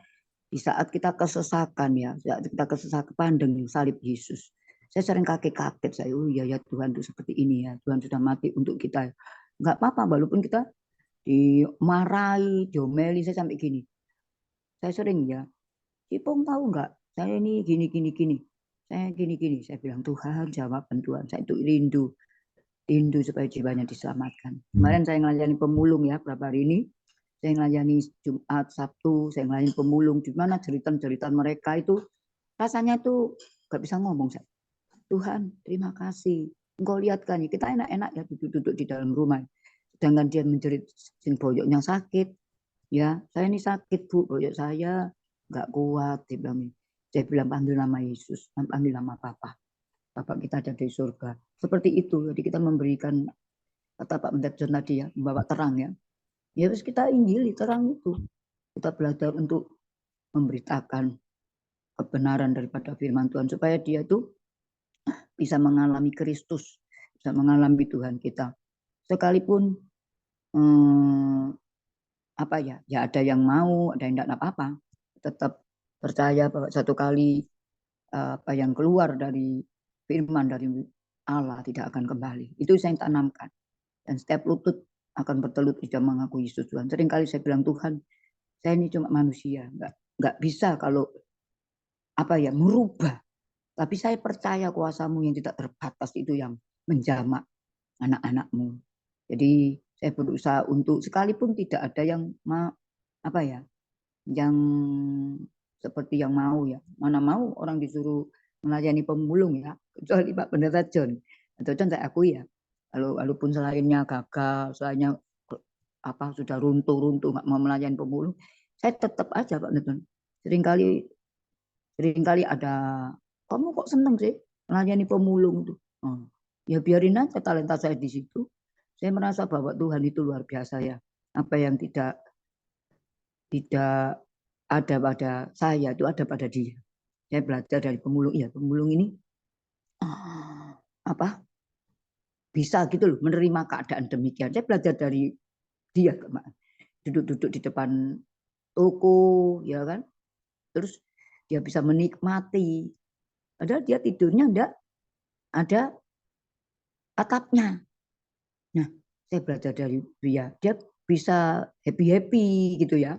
di saat kita kesesakan ya, saat kita kesesakan pandang salib Yesus. Saya sering kaget saya, oh iya ya Tuhan itu seperti ini ya, Tuhan sudah mati untuk kita. Enggak apa-apa, walaupun kita dimarahi, diomeli, saya sampai gini. Saya sering ya, Cipong tahu enggak, saya ini gini. Saya gini. Saya bilang Tuhan, jawaban Tuhan, saya itu rindu supaya jiwanya diselamatkan. Kemarin saya melayani pemulung ya, berapa hari ini. Saya melayani Jumat, Sabtu, saya melayani pemulung. Di mana cerita mereka itu rasanya itu gak bisa ngomong. Tuhan, terima kasih. Engkau lihat kan, kita enak-enak ya duduk di dalam rumah. Sedangkan dia menjerit, boyoknya sakit. Ya, saya ini sakit Bu, boyok saya gak kuat. Saya bilang panggil nama Yesus, panggil nama Bapa. Bapak kita ada di surga. Seperti itu, jadi kita memberikan, kata Pak Mentajon tadi ya, membawa terang ya. Ya terus kita injili terang itu. Kita belajar untuk memberitakan kebenaran daripada firman Tuhan supaya dia itu bisa mengalami Kristus, bisa mengalami Tuhan kita. Sekalipun ya ada yang mau, ada yang tidak apa-apa. Tetap percaya bahwa satu kali apa yang keluar dari firman dari Allah tidak akan kembali. Itu saya tanamkan. Dan setiap lutut akan bertelut tidak mengaku Yesus Tuhan. Seringkali saya bilang Tuhan, saya ini cuma manusia, nggak bisa kalau merubah. Tapi saya percaya kuasamu yang tidak terbatas itu yang menjamak anak-anakmu. Jadi saya berusaha untuk sekalipun tidak ada yang yang seperti yang mau ya. Mana mau orang disuruh melayani pemulung ya, kecuali Pak Pendeta John. John saya akui ya. Walaupun selainnya gagal, selainnya sudah runtuh nggak mau melayani pemulung, saya tetap aja Pak Pendeta. Seringkali ada, kamu kok seneng sih melayani pemulung itu? Ya biarin aja talenta saya di situ. Saya merasa bahwa Tuhan itu luar biasa ya. Apa yang tidak ada pada saya itu ada pada dia. Saya belajar dari pemulung. Iya, pemulung ini bisa gitu loh menerima keadaan demikian. Saya belajar dari dia, duduk di depan toko, ya kan, terus dia bisa menikmati. Padahal dia tidurnya enggak ada atapnya. Nah, saya belajar dari dia bisa happy gitu ya.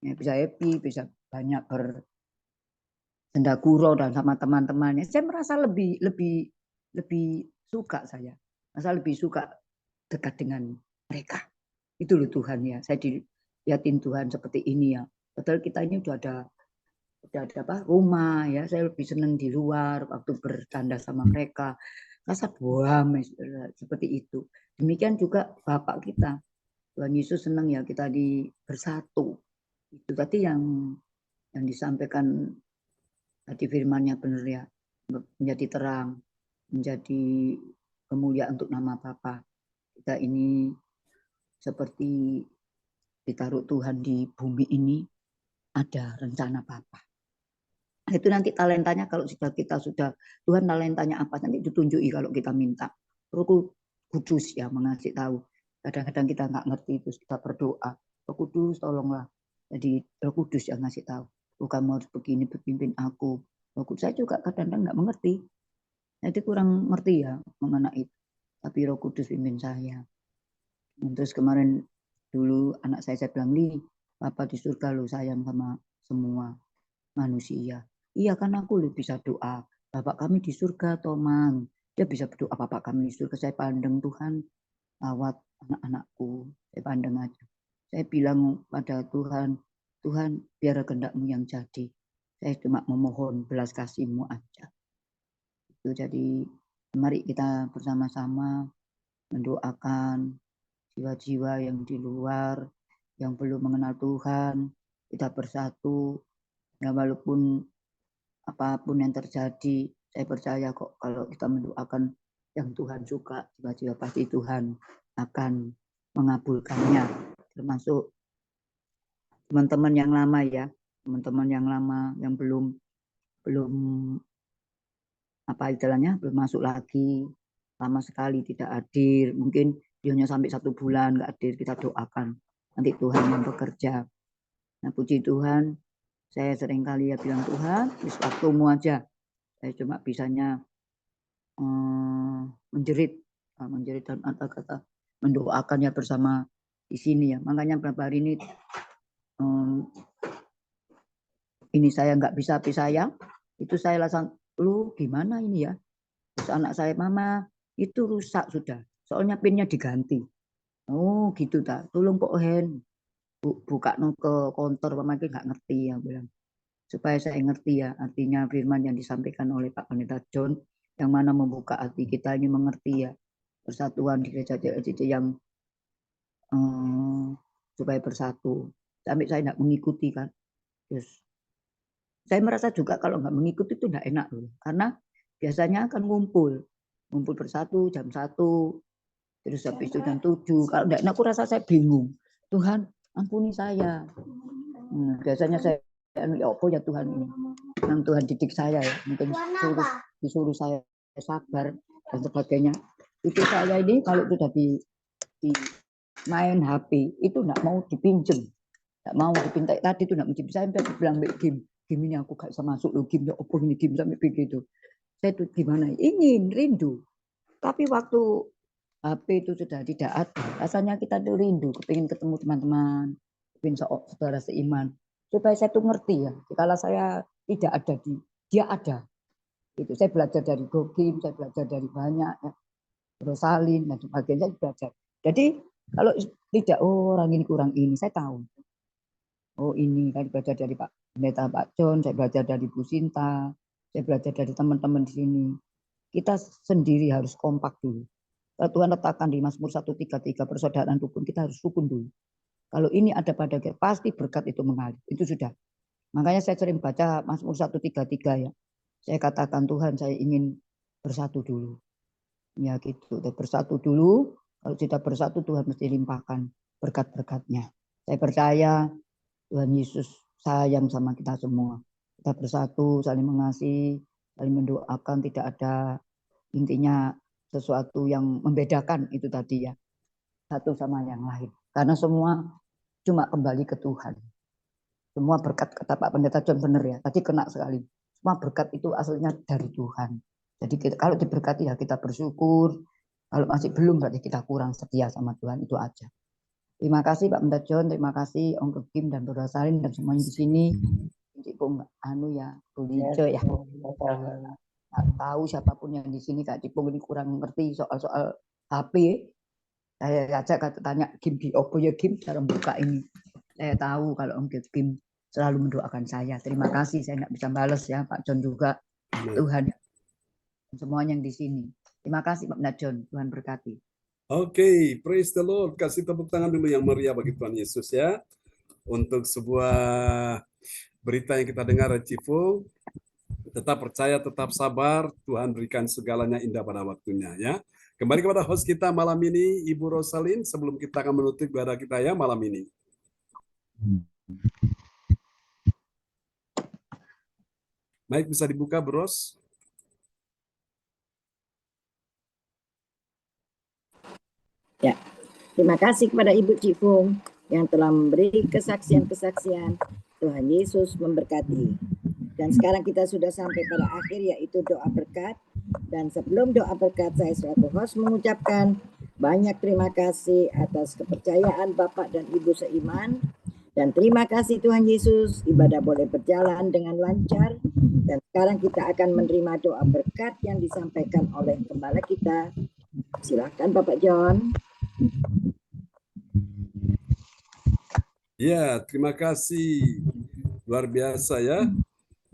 Bisa happy, bisa banyak bersendagurau dan sama teman-temannya. Saya merasa lebih suka saya. Merasa lebih suka dekat dengan mereka. Itu loh Tuhan ya. Saya dilihatin Tuhan seperti ini ya. Padahal kita ini udah ada rumah ya. Saya lebih senang di luar waktu bercanda sama mereka. Rasa damai seperti itu. Demikian juga Bapak kita. Tuhan Yesus senang ya kita bersatu. Itu tadi yang disampaikan tadi firman-Nya benar ya. Menjadi terang, menjadi kemuliaan untuk nama Bapa. Kita ini seperti ditaruh Tuhan di bumi ini, ada rencana Bapa. Itu nanti talentanya kalau kita sudah Tuhan talentanya apa nanti ditunjuki kalau kita minta. Roh Kudus ya mengasih tahu. Kadang-kadang kita nggak ngerti terus kita berdoa. Roh Kudus tolonglah. Jadi Roh Kudus yang ngasih tahu. Kamu harus begini berpimpin aku. Roh Kudus saya juga kadang-kadang nggak mengerti. Jadi kurang ngerti ya mengenai itu. Tapi Roh Kudus pimpin saya. Terus kemarin dulu anak saya bilang, Li, Papa di surga lo sayang sama semua manusia. Iya kan aku lo bisa doa. Bapak kami di surga, Tomang. Dia bisa berdoa, Bapak kami di surga. Saya pandang Tuhan lewat anak-anakku. Saya pandang aja. Saya bilang pada Tuhan, Tuhan biar kehendak-Mu yang jadi. Saya cuma memohon belas kasih-Mu aja. Itu jadi mari kita bersama-sama mendoakan jiwa-jiwa yang di luar, yang belum mengenal Tuhan, kita bersatu. Ya walaupun apapun yang terjadi, saya percaya kok kalau kita mendoakan yang Tuhan suka, jiwa-jiwa pasti Tuhan akan mengabulkannya. Termasuk teman-teman yang lama ya, teman-teman yang lama yang belum apa istilahnya belum masuk lagi, lama sekali tidak hadir, mungkin dia hanya sampai 1 bulan nggak hadir, kita doakan nanti Tuhan yang bekerja. Nah puji Tuhan, saya sering kali ya bilang Tuhan, wis waktumu aja. Saya cuma bisanya menjerit dan kata-kata mendoakan ya bersama di sini ya. Makanya beberapa hari ini saya nggak bisa saya, itu saya langsung lu gimana ini ya. Terus anak saya mama itu rusak sudah. Soalnya pinnya diganti. Oh gitu tak. Tolong kok Hen buka ke konter mama nggak ngerti ya bilang. Supaya saya ngerti ya artinya firman yang disampaikan oleh Pak Pendeta John yang mana membuka hati kita ini mengerti ya persatuan di gereja yang supaya bersatu. Sampai saya tidak mengikuti kan. Terus saya merasa juga kalau nggak mengikuti itu tidak enak loh. Karena biasanya akan ngumpul bersatu jam 1, terus habis itu jam 7. Kalau tidak enak aku rasa saya bingung. Tuhan ampuni saya. Biasanya saya ya apa ya Tuhan ini. Yang Tuhan didik saya ya. Mungkin disuruh saya sabar dan sebagainya. Itu saya ini kalau sudah di main HP itu tidak mau dipinjem. Tidak mau dipinta tadi itu tidak mau dipinjem. Saya bilang game ini aku gak bisa masuk loh game ya apa ini game sampai begitu. Saya itu gimana? Ingin rindu. Tapi waktu HP itu sudah tidak ada, rasanya kita tuh rindu, kepingin ketemu teman-teman, kepingin saudara seiman. Supaya saya tuh ngerti ya, kalau saya tidak ada dia ada. Itu saya belajar dari Gokim, saya belajar dari banyak ya, Rosalin dan sebagainya saya belajar. Jadi kalau tidak orang ini kurang ini, saya tahu. Oh ini saya belajar dari Pak Pendeta Pak John, saya belajar dari Bu Sinta, saya belajar dari teman-teman di sini. Kita sendiri harus kompak dulu. Kalau Tuhan letakkan di Mazmur 133 persaudaraan rukun, kita harus rukun dulu. Kalau ini ada pada kita, pasti berkat itu mengalir. Itu sudah. Makanya saya sering baca Mazmur 133 ya. Saya katakan Tuhan saya ingin bersatu dulu. Ya gitu, bersatu dulu. Kalau kita bersatu Tuhan mesti limpahkan berkat-berkatnya. Saya percaya Tuhan Yesus sayang sama kita semua. Kita bersatu, saling mengasihi, saling mendoakan, tidak ada intinya sesuatu yang membedakan itu tadi ya. Satu sama yang lain. Karena semua cuma kembali ke Tuhan. Semua berkat, kata Pak Pendeta John benar ya, tadi kena sekali. Semua berkat itu asalnya dari Tuhan. Jadi kalau diberkati ya kita bersyukur. Kalau masih belum berarti kita kurang setia sama Tuhan, itu aja. Terima kasih Pak Pendeta John, terima kasih Om Kim dan Saudara Salin dan semuanya di sini. Cipung anu ya, Bulijo ya. Nggak tahu siapapun yang di sini Kak Cipung ini kurang ngerti soal-soal HP. Saya ajak tanya Kim di Oppo ya Kim cara buka ini. Saya tahu kalau Om Kim selalu mendoakan saya. Terima kasih, saya nggak bisa balas ya Pak John juga. Tuhan semuanya yang di sini. Terima kasih Pak John, Tuhan berkati. Oke, praise the Lord. Kasih tepuk tangan dulu yang meriah bagi Tuhan Yesus ya. Untuk sebuah berita yang kita dengar Cipung. Tetap percaya, tetap sabar. Tuhan berikan segalanya indah pada waktunya ya. Kembali kepada host kita malam ini, Ibu Rosalin. Sebelum kita akan menutup ibadah kita ya malam ini. Mic bisa dibuka, Bros. Ya, terima kasih kepada Ibu Cipung yang telah memberi kesaksian-kesaksian. Tuhan Yesus memberkati. Dan sekarang kita sudah sampai pada akhir, yaitu doa berkat. Dan sebelum doa berkat, saya selaku host mengucapkan banyak terima kasih atas kepercayaan Bapak dan Ibu seiman. Dan terima kasih Tuhan Yesus, ibadah boleh berjalan dengan lancar. Dan sekarang kita akan menerima doa berkat yang disampaikan oleh gembala kita. Silakan Bapak John. Ya, terima kasih. Luar biasa ya.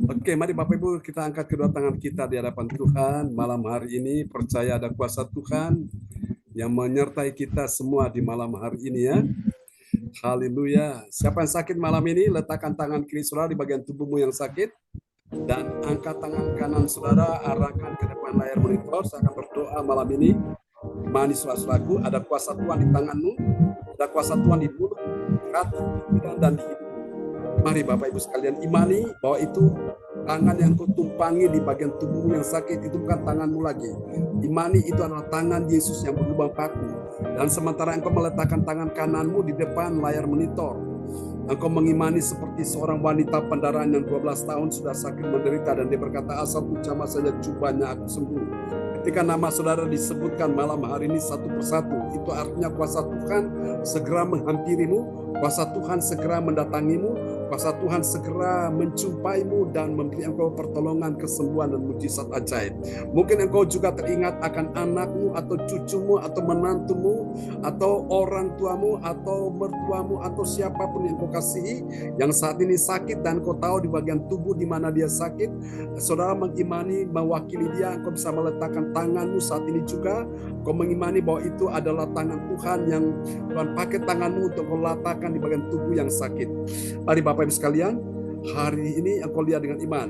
Oke, mari Bapak Ibu kita angkat kedua tangan kita di hadapan Tuhan. Malam hari ini percaya ada kuasa Tuhan yang menyertai kita semua di malam hari ini ya. Haleluya. Siapa yang sakit malam ini, letakkan tangan kiri saudara di bagian tubuhmu yang sakit. Dan angkat tangan kanan saudara, arahkan ke depan layar monitor. Saya akan berdoa malam ini. Imani saudara-saudaraku, ada kuasa Tuhan di tanganmu, ada kuasa Tuhan di mulut, hati, dan di hidup. Mari Bapak Ibu sekalian imani bahwa itu tangan yang kau tumpangi di bagian tubuhmu yang sakit itu bukan tanganmu lagi. Imani itu adalah tangan Yesus yang berlubang paku. Dan sementara engkau meletakkan tangan kananmu di depan layar monitor, engkau mengimani seperti seorang wanita pendarahan yang 12 tahun sudah sakit menderita dan dia berkata, asal jamah saja jubahnya aku sembuh. Ketika nama saudara disebutkan malam hari ini satu persatu, itu artinya kuasa Tuhan segera menghampirimu, kuasa Tuhan segera mendatangimu, kuasa Tuhan segera menjumpaimu dan memberi engkau pertolongan, kesembuhan dan mujizat ajaib. Mungkin engkau juga teringat akan anakmu atau cucumu atau menantumu atau orang tuamu atau mertuamu atau siapapun yang engkau kasihi yang saat ini sakit dan engkau tahu di bagian tubuh di mana dia sakit. Saudara mengimani mewakili dia, engkau bisa meletakkan tanganmu saat ini juga. Engkau mengimani bahwa itu adalah tangan Tuhan yang Tuhan pakai tanganmu untuk meletakkan di bagian tubuh yang sakit. Mari Bapak Ibu sekalian, hari ini engkau lihat dengan iman.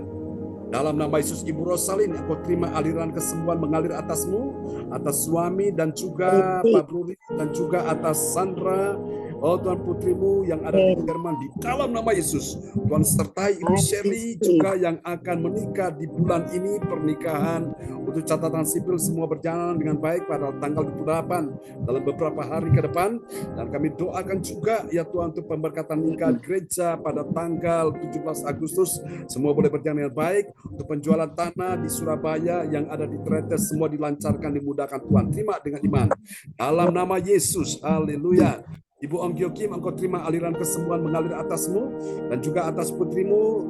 Dalam nama Yesus, Ibu Rosalin, engkau terima aliran kesembuhan mengalir atasmu, atas suami dan juga Pak Bruri dan juga atas Sandra. Oh Tuhan, putrimu yang ada di Jerman, di dalam nama Yesus Tuhan sertai Ibu Sherly juga yang akan menikah di bulan ini, pernikahan untuk catatan sipil semua berjalan dengan baik pada tanggal 28 dalam beberapa hari ke depan. Dan kami doakan juga ya Tuhan untuk pemberkatan nikah gereja pada tanggal 17 Agustus semua boleh berjalan dengan baik. Untuk penjualan tanah di Surabaya yang ada di Tretes semua dilancarkan, dimudahkan Tuhan. Terima dengan iman dalam nama Yesus. Haleluya. Ibu Ong Kim, engkau terima aliran kesembuhan mengalir atasmu dan juga atas putrimu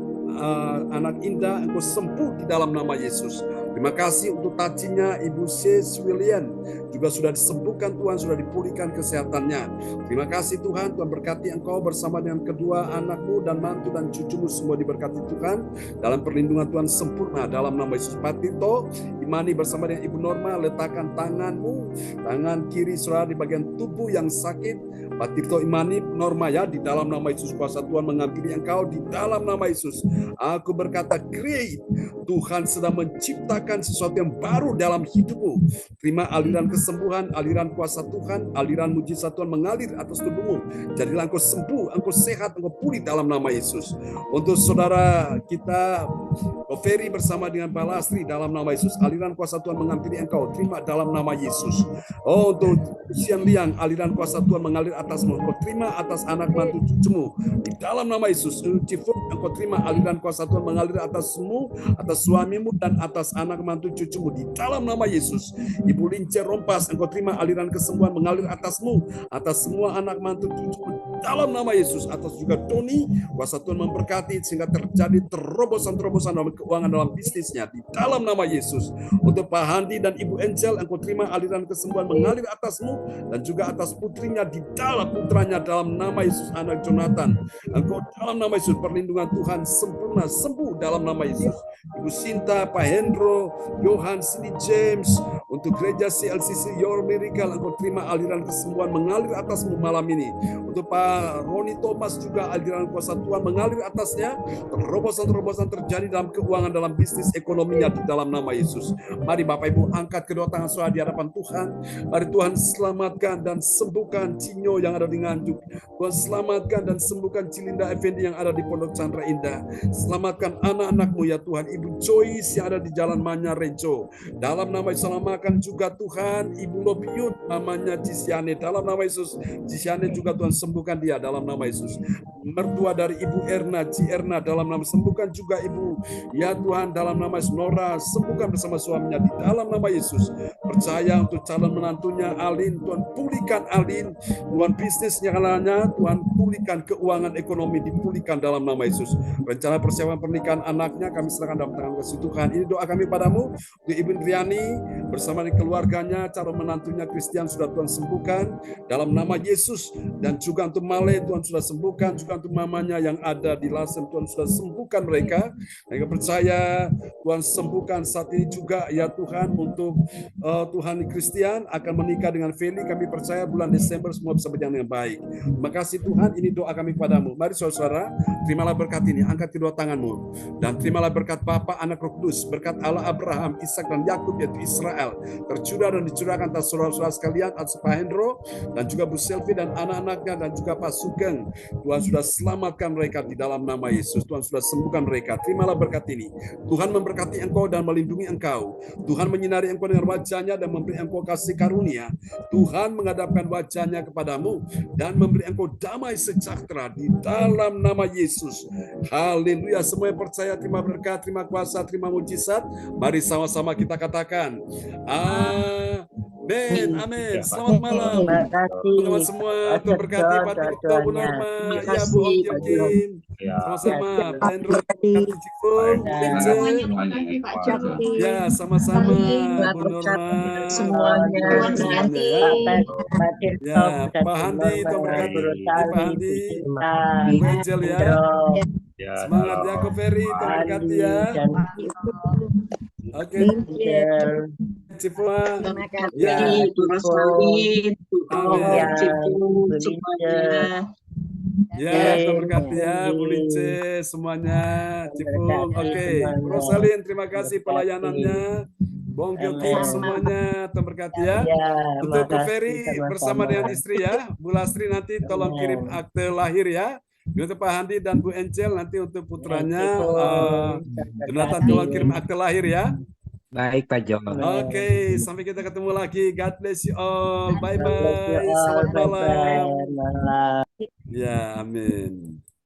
anak Indah, engkau sembuh di dalam nama Yesus. Terima kasih untuk tajinya Ibu Sis William, juga sudah disembuhkan Tuhan, sudah dipulihkan kesehatannya. Terima kasih Tuhan, Tuhan berkati engkau bersama dengan kedua anakmu dan mantu dan cucumu semua diberkati Tuhan. Dalam perlindungan Tuhan sempurna dalam nama Yesus. Pak Tito, imani bersama dengan Ibu Norma, letakkan tanganmu, tangan kiri saudara di bagian tubuh yang sakit. Pak Tito imani Norma ya, di dalam nama Yesus kuasa Tuhan mengampuni engkau di dalam nama Yesus. Aku berkata create, Tuhan sedang menciptakan sesuatu yang baru dalam hidupmu. Terima aliran kesembuhan, aliran kuasa Tuhan, aliran mujizat Tuhan mengalir atas tubuhmu. Jadilah engkau sembuh, engkau sehat, engkau pulih dalam nama Yesus. Untuk saudara kita Ferry bersama dengan Balastri dalam nama Yesus, aliran aliran kuasa Tuhan menghampiri engkau, terima dalam nama Yesus. Oh, untuk Sian Liang, aliran kuasa Tuhan mengalir atasmu, engkau terima atas anak mantu cucumu di dalam nama Yesus. Cifuk, engkau terima aliran kuasa Tuhan mengalir atasmu, atas suamimu dan atas anak mantu cucumu di dalam nama Yesus. Ibu Lince Rompas, engkau terima aliran kesembuhan mengalir atasmu, atas semua anak mantu cucumu di dalam nama Yesus. Atas juga Tony, kuasa Tuhan memberkati sehingga terjadi terobosan-terobosan dalam keuangan, dalam bisnisnya di dalam nama Yesus. Untuk Pak Handi dan Ibu Angel, engkau terima aliran kesembuhan mengalir atasmu dan juga atas putrinya di dalam putranya dalam nama Yesus. Anak Jonathan, engkau dalam nama Yesus perlindungan Tuhan sempurna, sembuh dalam nama Yesus. Ibu Sinta, Pak Hendro, Johan, Cindy James, untuk gereja CLCC Your Miracle, engkau terima aliran kesembuhan mengalir atasmu malam ini. Untuk Pak Roni Thomas juga aliran kuasa Tuhan mengalir atasnya, terobosan-terobosan terjadi dalam keuangan, dalam bisnis ekonominya di dalam nama Yesus. Mari Bapak Ibu angkat kedua tangan saudara di hadapan Tuhan. Mari Tuhan selamatkan dan sembuhkan Cinyo yang ada di Nganjuk. Tuhan selamatkan dan sembuhkan Cilinda Effendi yang ada di Pondok Chandra Indah. Selamatkan anak-anakmu ya Tuhan. Ibu Joyce yang ada di Jalan Manya Rejo. Dalam nama Yesus selamatkan juga Tuhan Ibu Lobiun namanya Cisiane. Dalam nama Yesus Cisiane juga Tuhan sembuhkan dia dalam nama Yesus. Mertua dari Ibu Erna, Erna dalam nama sembuhkan juga Ibu ya Tuhan dalam nama Yesus. Nora sembuhkan bersama suaminya di dalam nama Yesus. Percaya untuk calon menantunya Alin, Tuhan pulihkan Alin, Tuhan bisnisnya kalanya, Tuhan pulihkan keuangan ekonomi dipulihkan dalam nama Yesus. Rencana persiapan pernikahan anaknya kami serahkan dalam tangan kasih Tuhan. Ini doa kami padamu untuk Ibu Riani bersama dengan keluarganya, calon menantunya Christian sudah Tuhan sembuhkan dalam nama Yesus. Dan juga untuk Male Tuhan sudah sembuhkan, juga untuk mamanya yang ada di Lasem Tuhan sudah sembuhkan mereka. Mereka percaya Tuhan sembuhkan saat ini juga ya Tuhan untuk Tuhan Christian akan menikah dengan Feli. Kami percaya bulan Desember semua bisa berjalan dengan baik. Terima kasih Tuhan, ini doa kami padamu. Mari saudara, terimalah berkat ini, angkat kedua tanganmu dan terimalah berkat Bapa, Anak, Roh Kudus, berkat Allah Abraham, Ishak dan Yakub yaitu Israel tercurah dan dicurahkan atas saudara-saudara sekalian, atas Pak Hendro dan juga Bu Selvi dan anak-anaknya dan juga Pak Sugeng. Tuhan sudah selamatkan mereka di dalam nama Yesus. Tuhan sudah sembuhkan mereka. Terimalah berkat ini. Tuhan memberkati engkau dan melindungi engkau. Tuhan menyinari engkau dengan wajahnya dan memberi engkau kasih karunia. Tuhan menghadapkan wajahnya kepadamu dan memberi engkau damai sejahtera di dalam nama Yesus. Haleluya. Semua yang percaya terima berkat, terima kuasa, terima mujizat. Mari sama-sama kita katakan amin. Amin. Selamat malam. Terima kasih. Teman-teman semua, Tuhan berkati Pak Tito, Bu Norma, ya Bu Om Jokin. Sama-sama, Pak Hendro, Cipung, ya sama-sama, Bu Norma, semuanya. ya Pak Handi, Tuhan berkati, Pak Handi, Bu Angel ya. Semangat ya Ko Ferry, Tuhan berkati ya. Oke. Cipua. Ya. Ya, Tuhan berkati ya, Bu Lince, semuanya, Cipung. Oke, Rosalin, terima kasih pelayanannya. Bong Gilkin semuanya, Tuhan berkati ya. Untuk Ko Ferry bersama dengan istri ya, Bu Lastri nanti tolong kirim akte lahir ya. Untuk Pak Handi dan Bu Angel nanti untuk putranya, Jonathan tolong kirim akte lahir ya. Baik Pak John. Oke, sampai kita ketemu lagi. God bless you all. Bye bye. Selamat malam. Ya, amin.